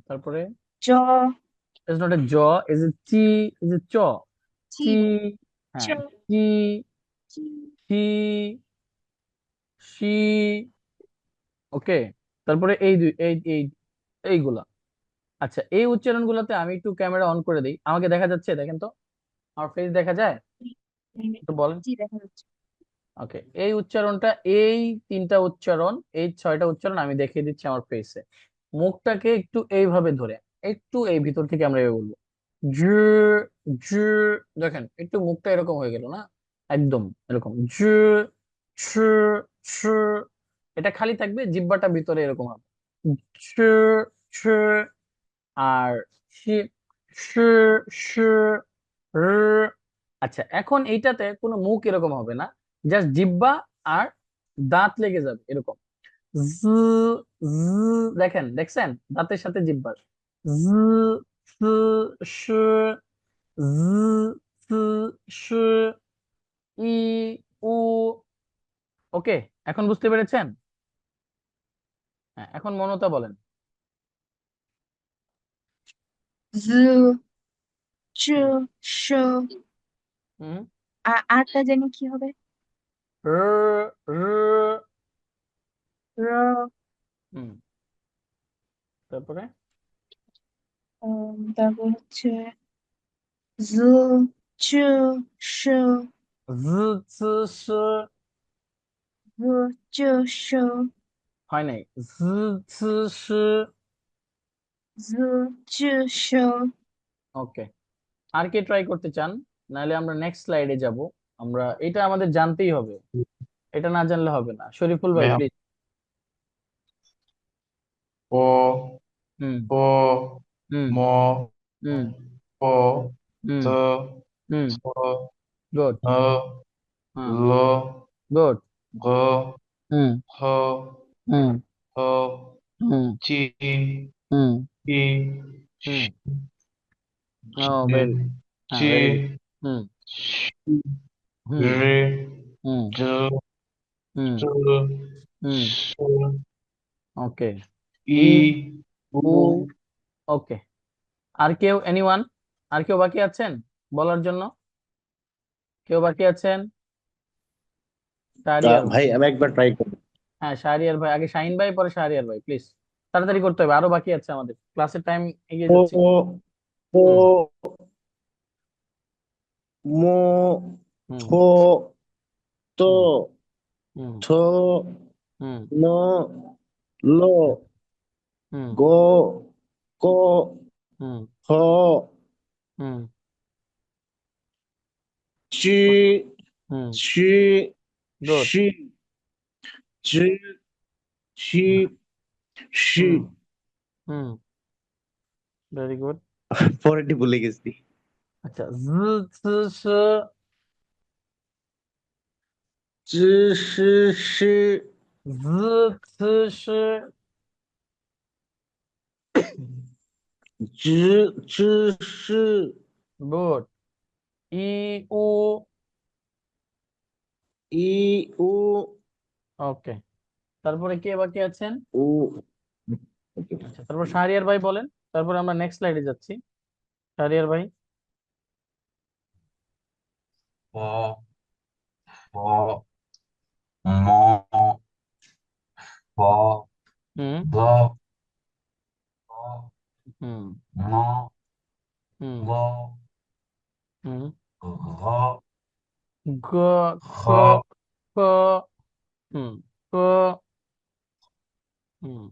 তারপরে জ, is not a jaw, is a chi, is a চ। চি, চি। চ, হ্যাঁ, চি, চি। C, C. ওকে। তারপরে এই দুই, এই এইগুলা। আচ্ছা, এই উচ্চারণ গুলাতে আমি একটু ক্যামেরা অন করে দিই, আমাকে দেখা যাচ্ছে? দেখেন তো, আমার ফেস দেখা যায়? একটু বলেন। জি দেখা যাচ্ছে। ওকে, এই উচ্চারণটা, এই তিনটা উচ্চারণ, এই ছয়টা উচ্চারণ আমি দেখিয়ে দিচ্ছি আমার ফেসে। মুখটাকে একটু এইভাবে ধরে, একটু এই ভিতর থেকে আমরা এভাবে বলবো। জ, জ। দেখেন একটু মুখটা এরকম হয়ে গেল না? একদম এরকম। জ, ছ, ছ। এটা খালি থাকবে, জিহ্বাটা ভিতরে এরকম হবে। ছ, ছ। আর শি, শ, শ, র। আচ্ছা, এখন এইটাতে কোনো মুখ এরকম হবে না, জাস্ট জিহ্বা আর দাঁত লেগে যাবে এরকম। জ, জ। দেখেন, দেখছেন? দাঁতের সাথে জিহ্বার। জ, স, শ, জ, স, শ, ই, উ। ওকে, এখন বুঝতে পেরেছেন? হ্যাঁ, এখন মনতা বলেন। জ, চ, হুম শ। হুম। আরটা জানি কি হবে? র, র। র, হুম। তারপরে তারপর হচ্ছে জ, চ, শ, জ, চ, স। ভ, চ, শ, হয় নাই। জ, ছ, স। জ, চ, শ। ওকে, আর কে ট্রাই করতে চান? নাহলে আমরা নেক্সট স্লাইডে যাব। আমরা এটা আমাদের জানতেই হবে, এটা না জানলে হবে না। শরীফুল ভাই ম্যাম, প্লিজ। প, হুম প, হুম ম, হুম প, হুম ত, হুম ছ, গুড। হ হ্যাঁ, ল গুড। গ হুম হ হুম হ হুম চি হুম ই হুম। ও, চি ভেরি, হ্যাঁ, চি ভেরি গুড। হুম শি হুম রে হুম জ হুম স হুম। স ওকে। ই ই, উ উ। ওকে। আর কেউ, এনিওয়ান? আর কেউ বাকি আছেন বলার জন্য? কেউ বাকি আছেন? শাহরিয়ার ভাই। ভাই আমি একবার ট্রাই করি। হ্যাঁ, শাহরিয়ার ভাই আগে, শাহিন ভাই পরে শাহরিয়ার ভাই, প্লিজ তাড়াতাড়ি করতে হবে, আরো বাকি আছে, আমাদের ক্লাসের টাইম এগিয়ে ও যাচ্ছে। ও হুম মো হুম থো তো হুম হুম থো হুম নো লো হুম গো কো হুম হ হুম চি হুম। শি গুড। শি জি শি শি। হুম হুম। Very good. পরেরটি ভুলে গেছি। আচ্ছা, জ, চ, স, জি শি শি জ, চ, স। জি জি শি গুড। ই, উ। ই উ ওকে। তারপরে কে বাকি আছেন? উ। আচ্ছা, তারপর শাহরিয়ার ভাই বলেন, তারপর আমরা নেক্সট স্লাইডে যাচ্ছি। শাহরিয়ার ভাই। হ হ ম হ হুম গ হ হুম ম হুম গ হুম। ঘ গ, খ, খ খ। হুম। ক। হুম।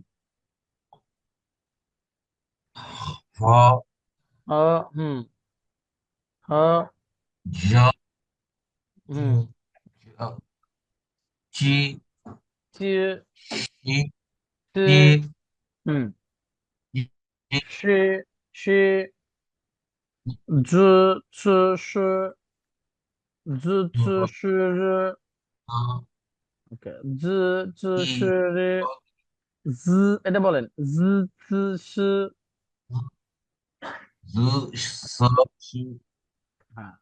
হ অ। হুম। হ। জ হুম। চি চি, ই তি। ই হুম। ই ই শি, শি। জ, চ, স, জ, চ, স, র। ওকে। জ, চ, স, রে। জ, এটা বলেন, জ, চ, স। হ্যাঁ।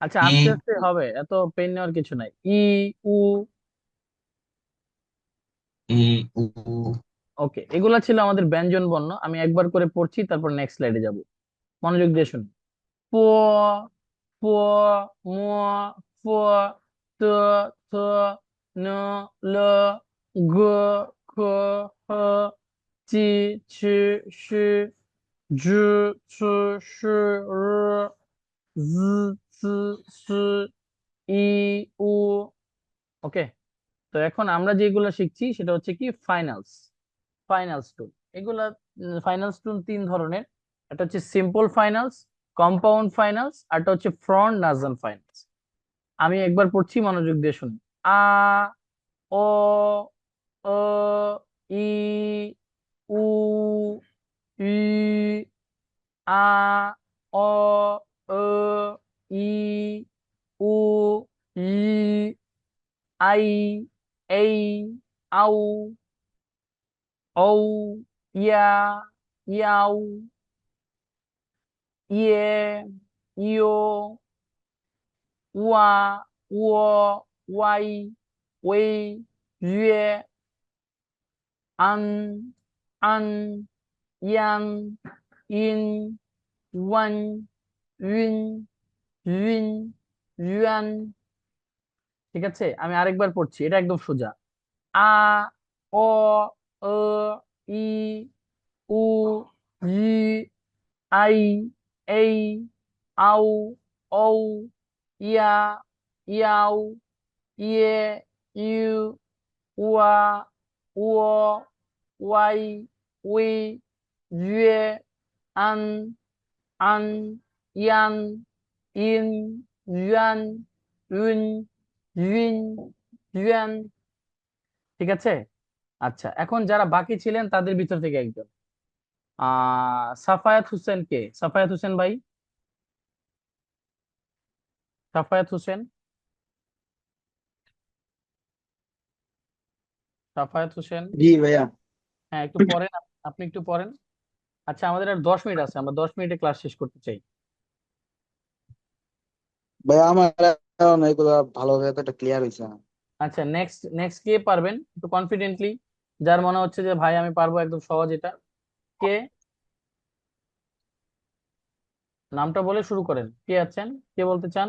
আচ্ছা, আস্তে আস্তে হবে, এত পেন নেওয়ার কিছু নাই। ই, উ। ওকে, এগুলা ছিল আমাদের ব্যঞ্জন বর্ণ। আমি একবার করে পড়ছি, তারপর নেক্সট স্লাইডে যাব। মনোযোগ দিয়ে শুনুন। প, প, ম, ফ, ত, থ, ন, ল, গ, খ, হ, চি, ছি, সি, ঝ, ছ, স, র, জ, চ, স, ই, উ। ওকে। তো এখন আমরা যেগুলো শিখছি সেটা হচ্ছে কি ফাইনালস। ফাইনালস টুল, এগুলা ফাইনালস টুল তিন ধরনের। একটা হচ্ছে সিম্পল ফাইনালস, কম্পাউন্ড ফাইনালস, আরটা হচ্ছে ফ্রন্ট নাজাল ফাইনালস। আমি একবার পড়ছি, মনোযোগ দিয়ে শুনুন। আ, ও, ও, ই, উ, ই, আ, অ, ও, ই, উ, ই, আই, এই, আউ, ঔ, ইয়া, ইয়াউ, ইয়ে, ইয়ো, উয়া, উও, ওয়াই, ওই, ইয়ে, আন, আন, ইয়ান, ইন, ওয়ান, ইন, ইন, ইউয়ান। ঠিক আছে, আমি আরেকবার পড়ছি, এটা একদম সোজা। আ, অ, ও, ই, উ, ই, আই, এই, আউ, ঔ, ইয়া, ইয়াউ, ইয়ে, ইউ, উয়া, উও, ওয়াই, উই, ইয়ে, আন, আন, ইয়ান, ইন, ইয়ান, ইউন, ইউন, ইউয়ান। ঠিক আছে। আচ্ছা, এখন যারা বাকি ছিলেন তাদের ভিতর থেকে একজন, সাফায়াত হোসেন, কে সাফায়াত হোসেন ভাই? সাফায়াত হোসেন, সাফায়াত হোসেন। জি ভাইয়া। হ্যাঁ, একটু পড়েন, আপনি একটু পড়েন। আচ্ছা, আমাদের আর 10 মিনিট আছে, আমরা 10 মিনিটে ক্লাস শেষ করতে চাই। ভাইয়া আমার এখন এগুলো ভালোভাবে এতটা ক্লিয়ার হয়েছে না। আচ্ছা, নেক্সট নেক্সট কে পারবেন একটু কনফিডেন্টলি, যার মনে হচ্ছে যে ভাই আমি পারবো, একদম সহজ এটা। কে? নামটা বলে শুরু করেন, কে আছেন, কে বলতে চান?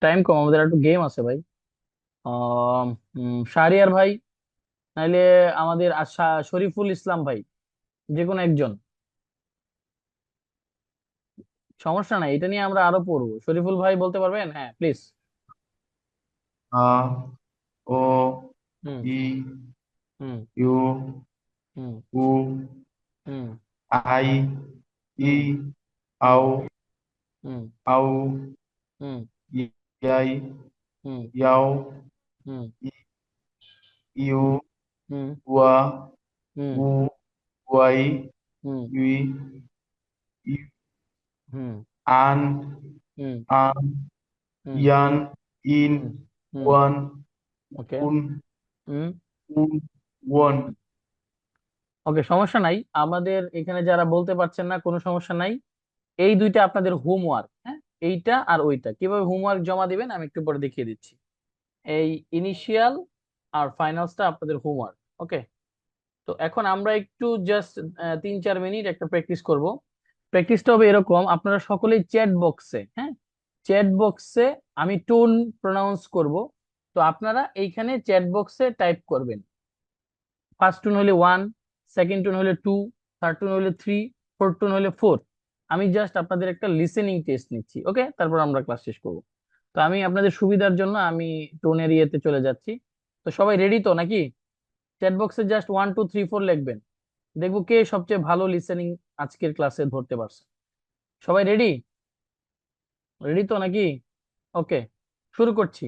টাইম কম, আমাদের একটু গেম আছে ভাই। আহ শাহরিয়ার ভাই, নাইলে আমাদের শরীফুল ইসলাম ভাই, যে কোনো একজন। সমস্যা নাই, এটা নিয়ে আমরা আরো পড়বো। শরীফুল ভাই বলতে পারবেন? হ্যাঁ প্লিজ। আ ও হুম ই হুম ইউ হুম উ হুম আই ই হুম হুম আও হুম আউ হুম ইয়াই হুম ইয়াও হুম ই- ইউ হুম উয়া হুম উ উয়াই হুম ইউই ই হুম আন হুম আন হুম ইয়ান ইন হুম হুম ওয়ান ওকে। উন হুম উন ওয়ান। ওকে, সমস্যা নাই, আমাদের এখানে যারা বলতে পারছেন না কোনো সমস্যা নাই। এই দুইটা আপনাদের হোমওয়ার্ক, হ্যাঁ, এইটা আর ওইটা কিভাবে হোমওয়ার্ক জমা দিবেন আমি একটু পরে দেখিয়ে দিচ্ছি। এই ইনিশিয়াল আর ফাইনালসটা আপনাদের হোমওয়ার্ক। ওকে, তো এখন আমরা একটু জাস্ট 3-4 মিনিট একটা প্র্যাকটিস করব। প্র্যাকটিসটা হবে এরকম, আপনারা সকলেই চ্যাট বক্সে, হ্যাঁ, চ্যাট বক্সে আমি টোন প্রনাউন্স করব, তো আপনারা এইখানে চ্যাট বক্সে টাইপ করবেন। ফার্স্ট টোন হলে 1, সেকেন্ড টোন হলে 2, থার্ড টোন হলে 3, ফোর্থ টোন হলে 4। আমি জাস্ট আপনাদের একটা লিসেনিং টেস্ট নিচ্ছি, ওকে, তারপর আমরা ক্লাস শেষ করব। তো আমি আপনাদের সুবিধার জন্য আমি টোনের ইয়েতে চলে যাচ্ছি। তো সবাই রেডি তো নাকি? চ্যাট বক্সে জাস্ট 1 2 3 4 লিখবেন, দেখবো কে সবচেয়ে ভালো লিসেনিং আজকের ক্লাসে ধরতে পারছে। সবাই রেডি? রেডি তো নাকি? ওকে, শুরু করছি।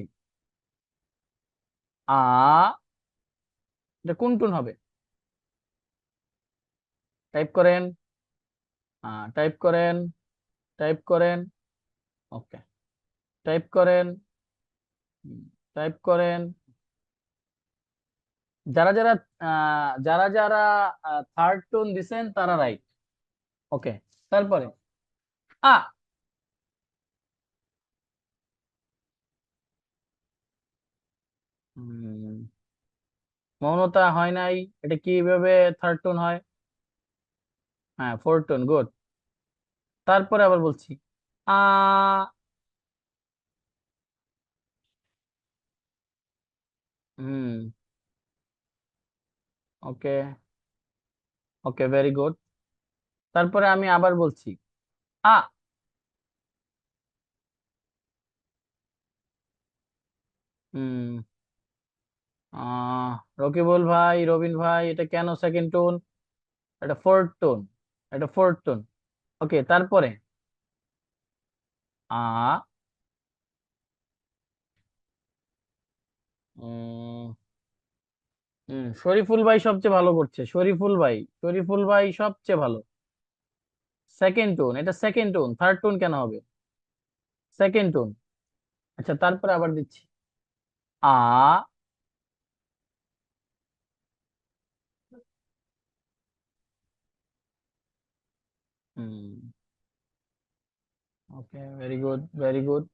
আ, এটা কোন টোন হবে? টাইপ করেন, টাইপ করেন, টাইপ করেন। ওকে, টাইপ করেন, টাইপ করেন। যারা যারা যারা যারা থার্ড টোন দিছেন তারা রাইট। ওকে, তারপরে আ। হুম, মৌনতা হয় নাই, এটা কিভাবে থার্ড টোন হয়? হ্যাঁ, ফোর্থ টোন, গুড। তারপরে আবার বলছি আ। হুম, ওকে, ওকে, ভেরি গুড। তারপরে আমি আবার বলছি আ। হুম, রকিবুল ভাই, রবিন ভাই, এটা কেন সেকেন্ড টোন? এটা ফোর্থ টোন, এটা ফোর্থ টোন। ওকে, তারপরে আ। উম, শরীফুল ভাই সবচেয়ে ভালো করছে, শরীফুল ভাই, শরীফুল ভাই সবচেয়ে ভালো। সেকেন্ড টোন, এটা সেকেন্ড টোন, থার্ড টোন কেন হবে? Second tone. আচ্ছা, তারপরে আবার দিচ্ছি আ। Hmm, okay, very good, very good.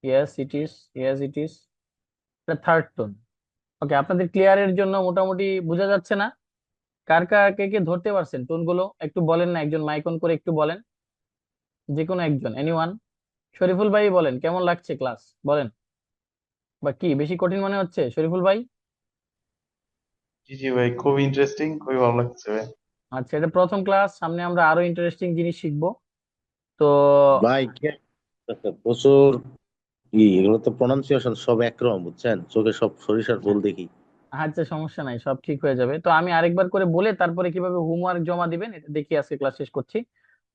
Yes it is, yes it is, এটা থার্ড টোন। ওকে, আপনাদের ক্লিয়ারের জন্য মোটামুটি বোঝা যাচ্ছে না? কার কার কে কে ধরতে পারছেন টোন গুলো একটু বলেন না, একজন মাইক অন করে একটু বলেন, যে কোনো একজন, এনিওয়ান। শরীফুল ভাই বলেন কেমন লাগছে ক্লাস, বলেন। বা কি বেশি কঠিন মনে হচ্ছে শরীফুল ভাই? জি জি ভাই, খুব ইন্টারেস্টিং, খুবই ভালো লাগছে ভাই। আচ্ছা, এটা প্রথম ক্লাস, সামনে আমরা আরো ইন্টারেস্টিং জিনিস শিখবো। তো ভাই কি একটা প্রচুর এগুলো তো প্রনাউন্সিয়েশন সব একরকম বুঝছেন, চোখে সব সরিষার ফুল দেখি। আচ্ছা, সমস্যা নাই, সব ঠিক হয়ে যাবে। তো আমি আরেকবার করে বলে তারপরে কিভাবে হোমওয়ার্ক জমা দিবেন এটা দেখি, আজকে ক্লাস শেষ করছি।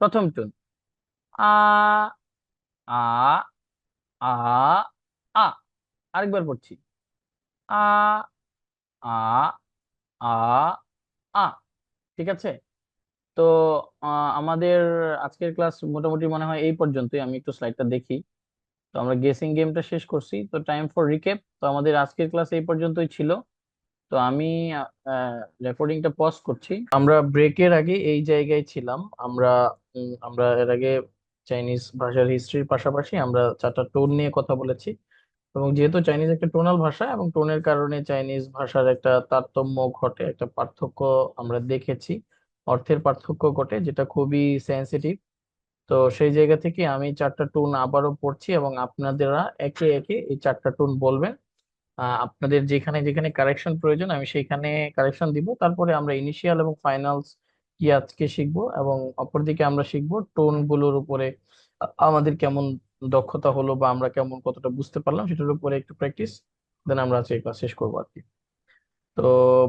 প্রথম টোন আ, আ, আ, আ। আরেকবার পড়ছি আ, আ, আ, আ। ঠিক আছে, তো আমাদের আজকের ক্লাস মোটামুটি মনে হয় এই পর্যন্তই। আমি একটু স্লাইডটা দেখি। তো আমরা গেসিং গেমটা শেষ করছি, তো টাইম ফর রিক্যাপ। তো আমাদের আজকের ক্লাস এই পর্যন্তই ছিল। তো আমি রেকর্ডিংটা পজ করছি। আমরা ব্রেকের আগে এই জায়গায় ছিলাম। আমরা এর আগে চাইনিজ ভাষার হিস্ট্রির পাশাপাশি আমরা 4টা টোন নিয়ে কথা বলেছি। এবং যেহেতু চাইনিজ একটা টোনাল ভাষা, এবং টোনের কারণে চাইনিজ ভাষার একটা তারতম্য ঘটে, একটা পার্থক্য আমরা দেখেছি, অর্থের পার্থক্য ঘটে, যেটা খুবই সেন্সিটিভ। তো সেই জায়গা থেকে আমি 4টা টোন আবারও পড়ছি, এবং আপনাদেরা একে একে এই 4টা টোন বলবেন। আপনাদের যেখানে যেখানে কারেকশন প্রয়োজন আমি সেইখানে কারেকশন দিব। তারপরে আমরা ইনিশিয়াল এবং ফাইনালস কি আজকে শিখবো, এবং অপরদিকে আমরা শিখবো টোন গুলোর উপরে আমাদের কেমন দক্ষতা হলো, বা আমরা কেমন কতটা বুঝতে পারলাম সেটার উপরে একটু প্র্যাকটিস। দেন আমরা আজকে ক্লাস শেষ করবো আর কি। তো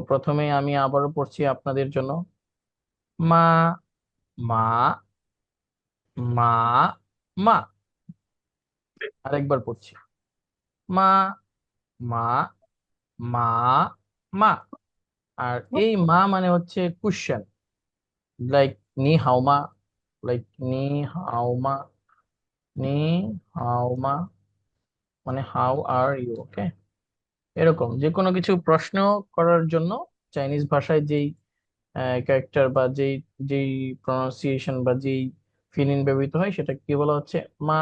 প্রথমে আমি আবারও পড়ছি আপনাদের জন্য। মা, মা, মা, মা। আরেকবার পড়ছি। মা, মা, মা, মা। আর এই মা মানে হচ্ছে কুশ্চেন, লাইক নি হাওমা, লাইক নি হাওমা, নি হাওমা মানে হাউ আর ইউ, ওকে। এরকম যে কোনো কিছু প্রশ্ন করার জন্য চাইনিজ ভাষায় যেই ক্যারেক্টার বা যেই যেই প্রনাউন্সিয়েশন বা যেই ফিলিং ব্যবহৃত হয় সেটা কি বলা হচ্ছে? মা।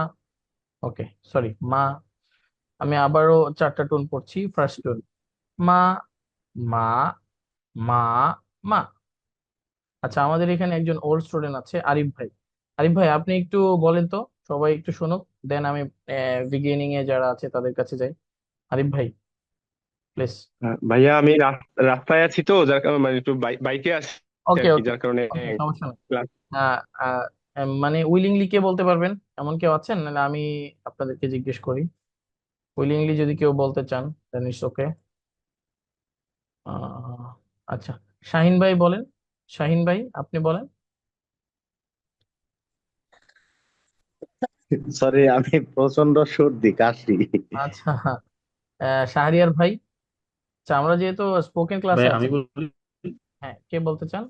ওকে, সরি, মা। আমি আবারও 4টা টোন পড়ছি। ফার্স্ট টোন মা, মা, মা, মা। আচ্ছা, আমাদের এখানে একজন ওল্ড স্টুডেন্ট আছে, আরিফ ভাই। আরিফ ভাই, আপনি একটু বলেন তো, সবাই একটু শুনুক, দেন আমি বিগিনিং এ যারা আছে তাদের কাছে যাই। আরিফ ভাই, প্লিজ। ভাইয়া আমি রাস্তায় আছি তো, যার কারণে মানে একটু বাইকে আছি ওকে আর কি, ওকে যার কারণে ওকে, সমস্যা নেই। ক্লাস। আহ, আহ, মানে উইলিংলি কে বলতে পারবেন, এমন কেউ আছেন? নাহলে আমি আপনাদেরকে জিজ্ঞেস করি। উইলিংলি যদি কেউ বলতে চান দেন ইটস ওকে। আচ্ছা, শাহিন ভাই বলেন। শাহিন ভাই, আপনি বলেন। সরি, আমি প্রচন্ড সর্দি কাশি। আচ্ছা, শাহরিয়ার ভাই। আচ্ছা, আমরা যেহেতু স্পোকেন ভাই ক্লাসে আমি আছি, বলি। হ্যাঁ, কে বলতে চান?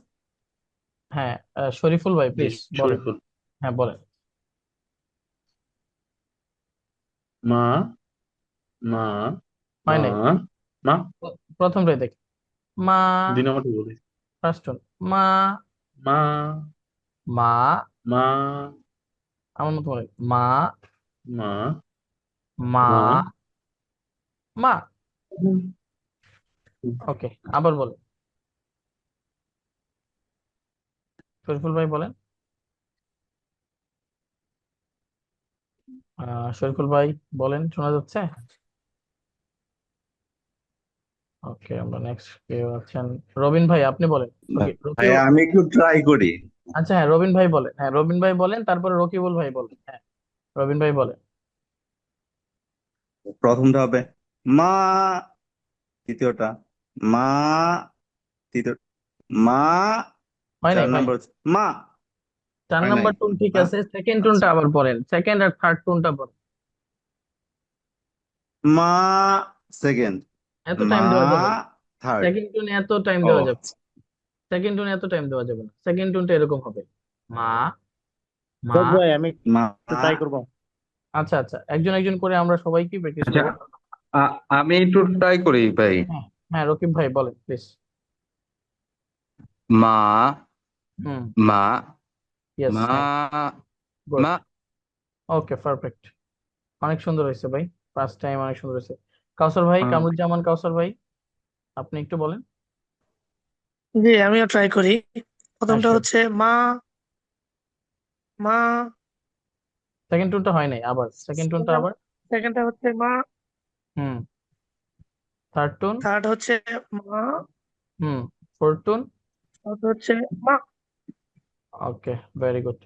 হ্যাঁ, শরীফুল ভাই জি, প্লিজ বলেন। শরীফুল। হ্যাঁ, বলেন। মা, মা, হয় মা, নাই। মা। প্রথমটাই দেখি। মা, 2 নম্বরটি বলি। ফার্স্ট মা, মা, মা, মা, আমার মতো বলেন। মা, মা, মা, মা। মা। ওকে, আবার বলেন। শরীফুল ভাই বলেন। শরীফুল ভাই বলেন, শোনা যাচ্ছে? ওকে, আমরা নেক্সট কেউ আছেন? রবিন ভাই, আপনি বলেন। ওকে, ভাই আমি একটু ট্রাই করি। আচ্ছা, হ্যাঁ, রবিন ভাই বলেন। হ্যাঁ, রবিন ভাই বলেন, তারপরে রকিবুল ভাই বলেন। হ্যাঁ, রবিন ভাই বলেন। প্রথমটা হবে মা, দ্বিতীয়টা মা, তৃতীয় মা, হয় নাই, চার হয় নম্বর নাই। হচ্ছে মা। 4 হয় নাই? নম্বর টোন ঠিক না, আছে, সেকেন্ড টোনটা আচ্ছা। আবার পড়েন, সেকেন্ড আর থার্ড টোনটা পড়েন। মা সেকেন্ড, এত মা টাইম দেওয়া যাবে না। থার্ড। সেকেন্ড টোনে এত টাইম ও দেওয়া যাবে না। সেকেন্ড টোনে এত টাইম দেওয়া যাবে না। সেকেন্ড টোনটা এরকম হবে। মা, মা। তো ভাই আমি মা। ট্রাই করবো। আচ্ছা আচ্ছা, একজন একজন করে আমরা সবাই কি প্র্যাকটিস আচ্ছা, করবো। আমি একটু ট্রাই করি ভাই। হ্যাঁ হ্যাঁ, রকিব ভাই বলেন প্লিজ। মা, হুম। মা, ইয়েস, মা, নাইস, গুড। মা। ওকে, পারফেক্ট। অনেক সুন্দর হয়েছে ভাই, ফার্স্ট টাইম অনেক সুন্দর হয়েছে। কাউসার ভাই, কামরুজ্জামান কাউসার ভাই, আপনি একটু বলেন। জি, আমিও ট্রাই করি। হ্যাঁ, প্রথমটা শিওর। হচ্ছে মা, মা। সেকেন্ড টোনটা হয় নাই, আবার সেকেন্ড টোনটা আবার। সেকেন্ডটা হচ্ছে মা। হুম। Third tone. থার্ড হচ্ছে মা। হুম। Fourth tone. ফোর্থ হচ্ছে মা। ওকে, ভেরি গুড।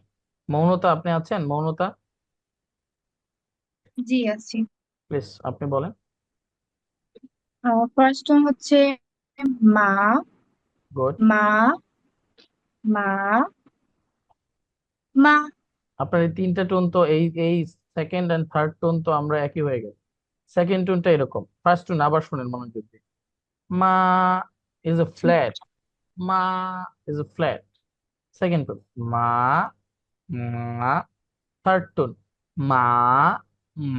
মৌনতা, আপনি আছেন? মৌনতা, জি আছি। প্লিজ আপনি বলেন। ফার্স্ট হচ্ছে মা, গুড। মা, মা, মা। আপনার এই 3টা টোন তো এই এই সেকেন্ড এন্ড থার্ড টোন তো আমরা একই হয়ে গেল। সেকেন্ড টোনটা এরকম, ফার্স্ট টোন আবার শুনেন মনোযোগ দিয়ে। মা ইজ এ ফ্ল্যাট, মা is a flat. Second tone মা, মা। থার্ড টোন মা,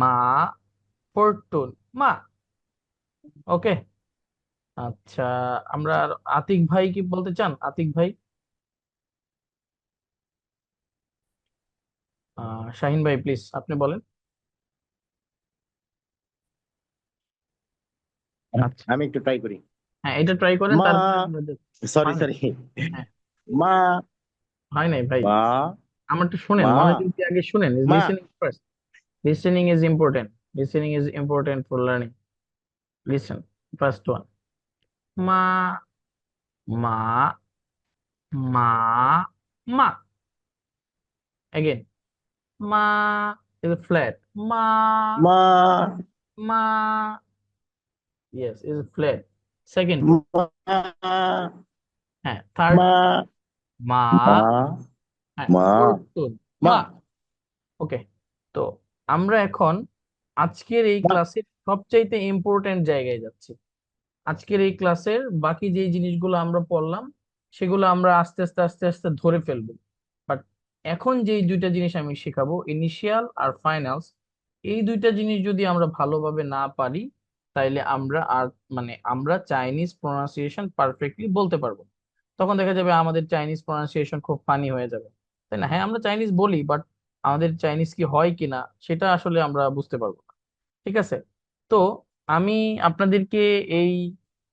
মা। ফোর্থ টোন মা। ওকে। আচ্ছা, আমরা আর আতিক ভাই কি বলতে চান? আতিক ভাই, শাহিন ভাই প্লিজ আপনি বলেন। আচ্ছা, আমি একটু ট্রাই করি। হ্যাঁ এটা ট্রাই করেন, মা, তারপরে আমরা সরি হয় নাই। সরি, হ্যাঁ, মা, হয় নাই ভাই, মা, আমারটা শুনেন, মা, মনোযোগ দিয়ে আগে শুনেন। মা। Listening first, listening is important, listening is important for learning. Listen, first one মা, মা, মা, মা। Again, ma is flat. Ma, মা, ma. Yes, is flat. Second tone. মা, হ্যাঁ, থার্ড মা, মা। মা, হ্যাঁ, মা, ফোর্থ টোন মা, মা। ওকে, তো আমরা এখন আজকের এই মা। ক্লাসের সবচাইতে ইম্পর্টেন্ট জায়গায় যাচ্ছি। আজকের এই ক্লাসের বাকি যে জিনিসগুলো আমরা পড়লাম সেগুলো আমরা আস্তে আস্তে আস্তে আস্তে ধরে ফেলবো। বাট এখন যেই দুইটা জিনিস আমি শেখাবো, ইনিশিয়াল আর ফাইনালস, এই দুইটা জিনিস যদি আমরা ভালোভাবে না পারি তাইলে আমরা আর আমরা চাইনিজ প্রোনাউন্সিয়েশন পারফেক্টলি বলতে পারবো না। তখন দেখা যাবে আমাদের চাইনিজ প্রোনাউন্সিয়েশন খুব ফানি হয়ে যাবে, তাই না? হ্যাঁ, আমরা চাইনিজ বলি, বাট আমাদের চাইনিজ কি হয় কিনা সেটা আসলে আমরা বুঝতে পারবো না। ঠিক আছে? তো আমি আপনাদেরকে এই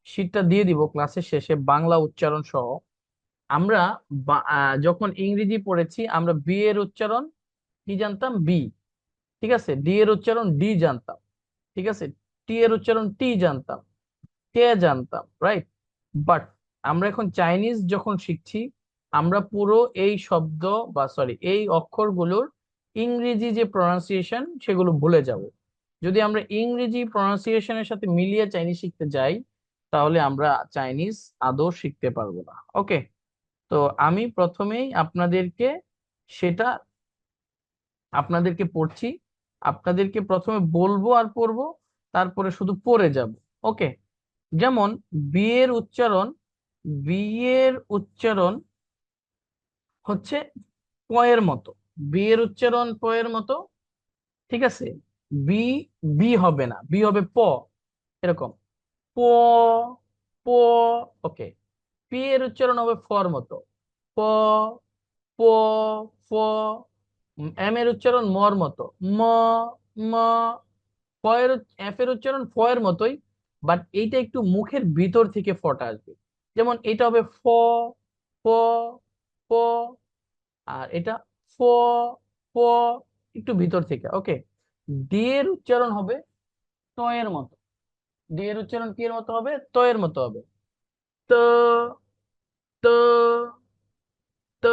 শীটটা দিয়ে দিব ক্লাসের শেষে, বাংলা উচ্চারণ সহ। আমরা যখন ইংরেজি পড়েছি আমরা বি এর উচ্চারণ কি জানতাম? বি। ঠিক আছে, ডি এর উচ্চারণ ডি জানতাম। ঠিক আছে, টি এর উচ্চারণ টি জানতাম, কে জানতাম, রাইট? বাট আমরা এখন চাইনিজ যখন শিখছি, আমরা পুরো এই শব্দ বা সরি এই অক্ষরগুলোর ইংরেজি যে প্রনাউন্সিয়েশন সেগুলো ভুলে যাব। যদি আমরা ইংরেজি প্রনাউন্সিয়েশনের সাথে মিলিয়ে চাইনিজ শিখতে যাই তাহলে আমরা চাইনিজ আদৌ শিখতে পারবো না। ওকে, তো আমি প্রথমেই সেটা আপনাদেরকে পড়ছি, আপনাদেরকে প্রথমে বলবো আর পড়বো, তারপরে শুধু পড়ে যাব। ওকে, যেমন বিয়ের উচ্চারণ, বিয়ের উচ্চারণ হচ্ছে পয়ের মতো, বিয়ের উচ্চারণ পয়ের মতো। ঠিক আছে, বি, বি হবে না, বি হবে প, এরকম প, প। ওকে, পি এর উচ্চারণ হবে ফর মতো, প, প, ফ। এম এর উচ্চারণ মর মতো, ম, ম। এফ এর উচ্চারণ ফ এর মতোই, বাট এইটা একটু মুখের ভিতর থেকে ফটা আসবে। যেমন এটা হবে ফ, ফ, ফ। আর এটা ফ, ফ, একটু ভিতর থেকে। ওকে, ডি এর উচ্চারণ হবে ত এর মতো, ডি এর উচ্চারণ কি এর মতো হবে? ত এর মতো হবে। ত, ত, ত।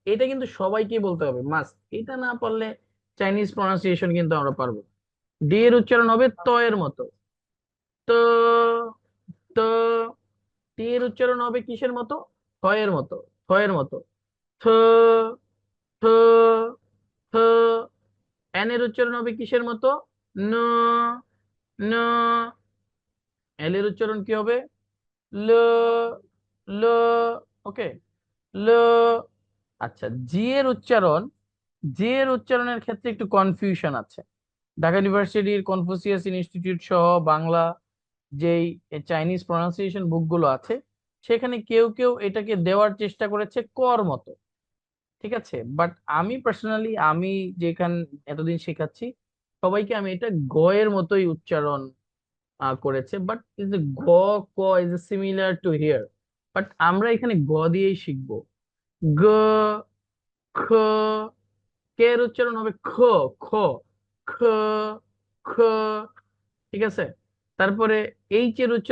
এটা কিন্তু সবাইকে বলতে হবে মাস্ট, এটা না পারলে চাইনিজ প্রনাউন্সিয়েশন কিন্তু আমরা পারবো না। ডি এর উচ্চারণ হবে ত এর মতো, ত, ত। টি এর উচ্চারণ হবে কিসের মতো? থ এর মতো, থ এর মতো, থ, থ, থ। এন এর উচ্চারণ হবে কিসের মতো? ন, ন। এল এর উচ্চারণ কি হবে? ল, ল। ওকে, ল। আচ্ছা, জি এর উচ্চারণ, জি এর উচ্চারণের ক্ষেত্রে একটু কনফিউশন আছে। ঢাকা ইউনিভার্সিটির কনফুসিয়াস ইনস্টিটিউট সহ বাংলা যেই চাইনিজ প্রনাউন্সিয়েশন বুকগুলো আছে সেখানে কেউ কেউ এটাকে দেওয়ার চেষ্টা করেছে কর মতো। ঠিক আছে, বাট আমি পার্সোনালি, আমি যেখানে এতদিন শেখাচ্ছি সবাইকে আমি এটা গ এর মতোই উচ্চারণ করেছে। বাট ইজ এ গ, ক is a similar to here, but আমরা এখানে গ দিয়েই শিখবো। গ, খ। কে এর উচ্চারণ হবে খ, খ, খ, খ। ঠিক আছে, তারপরে এইচ এর উচ্চারণ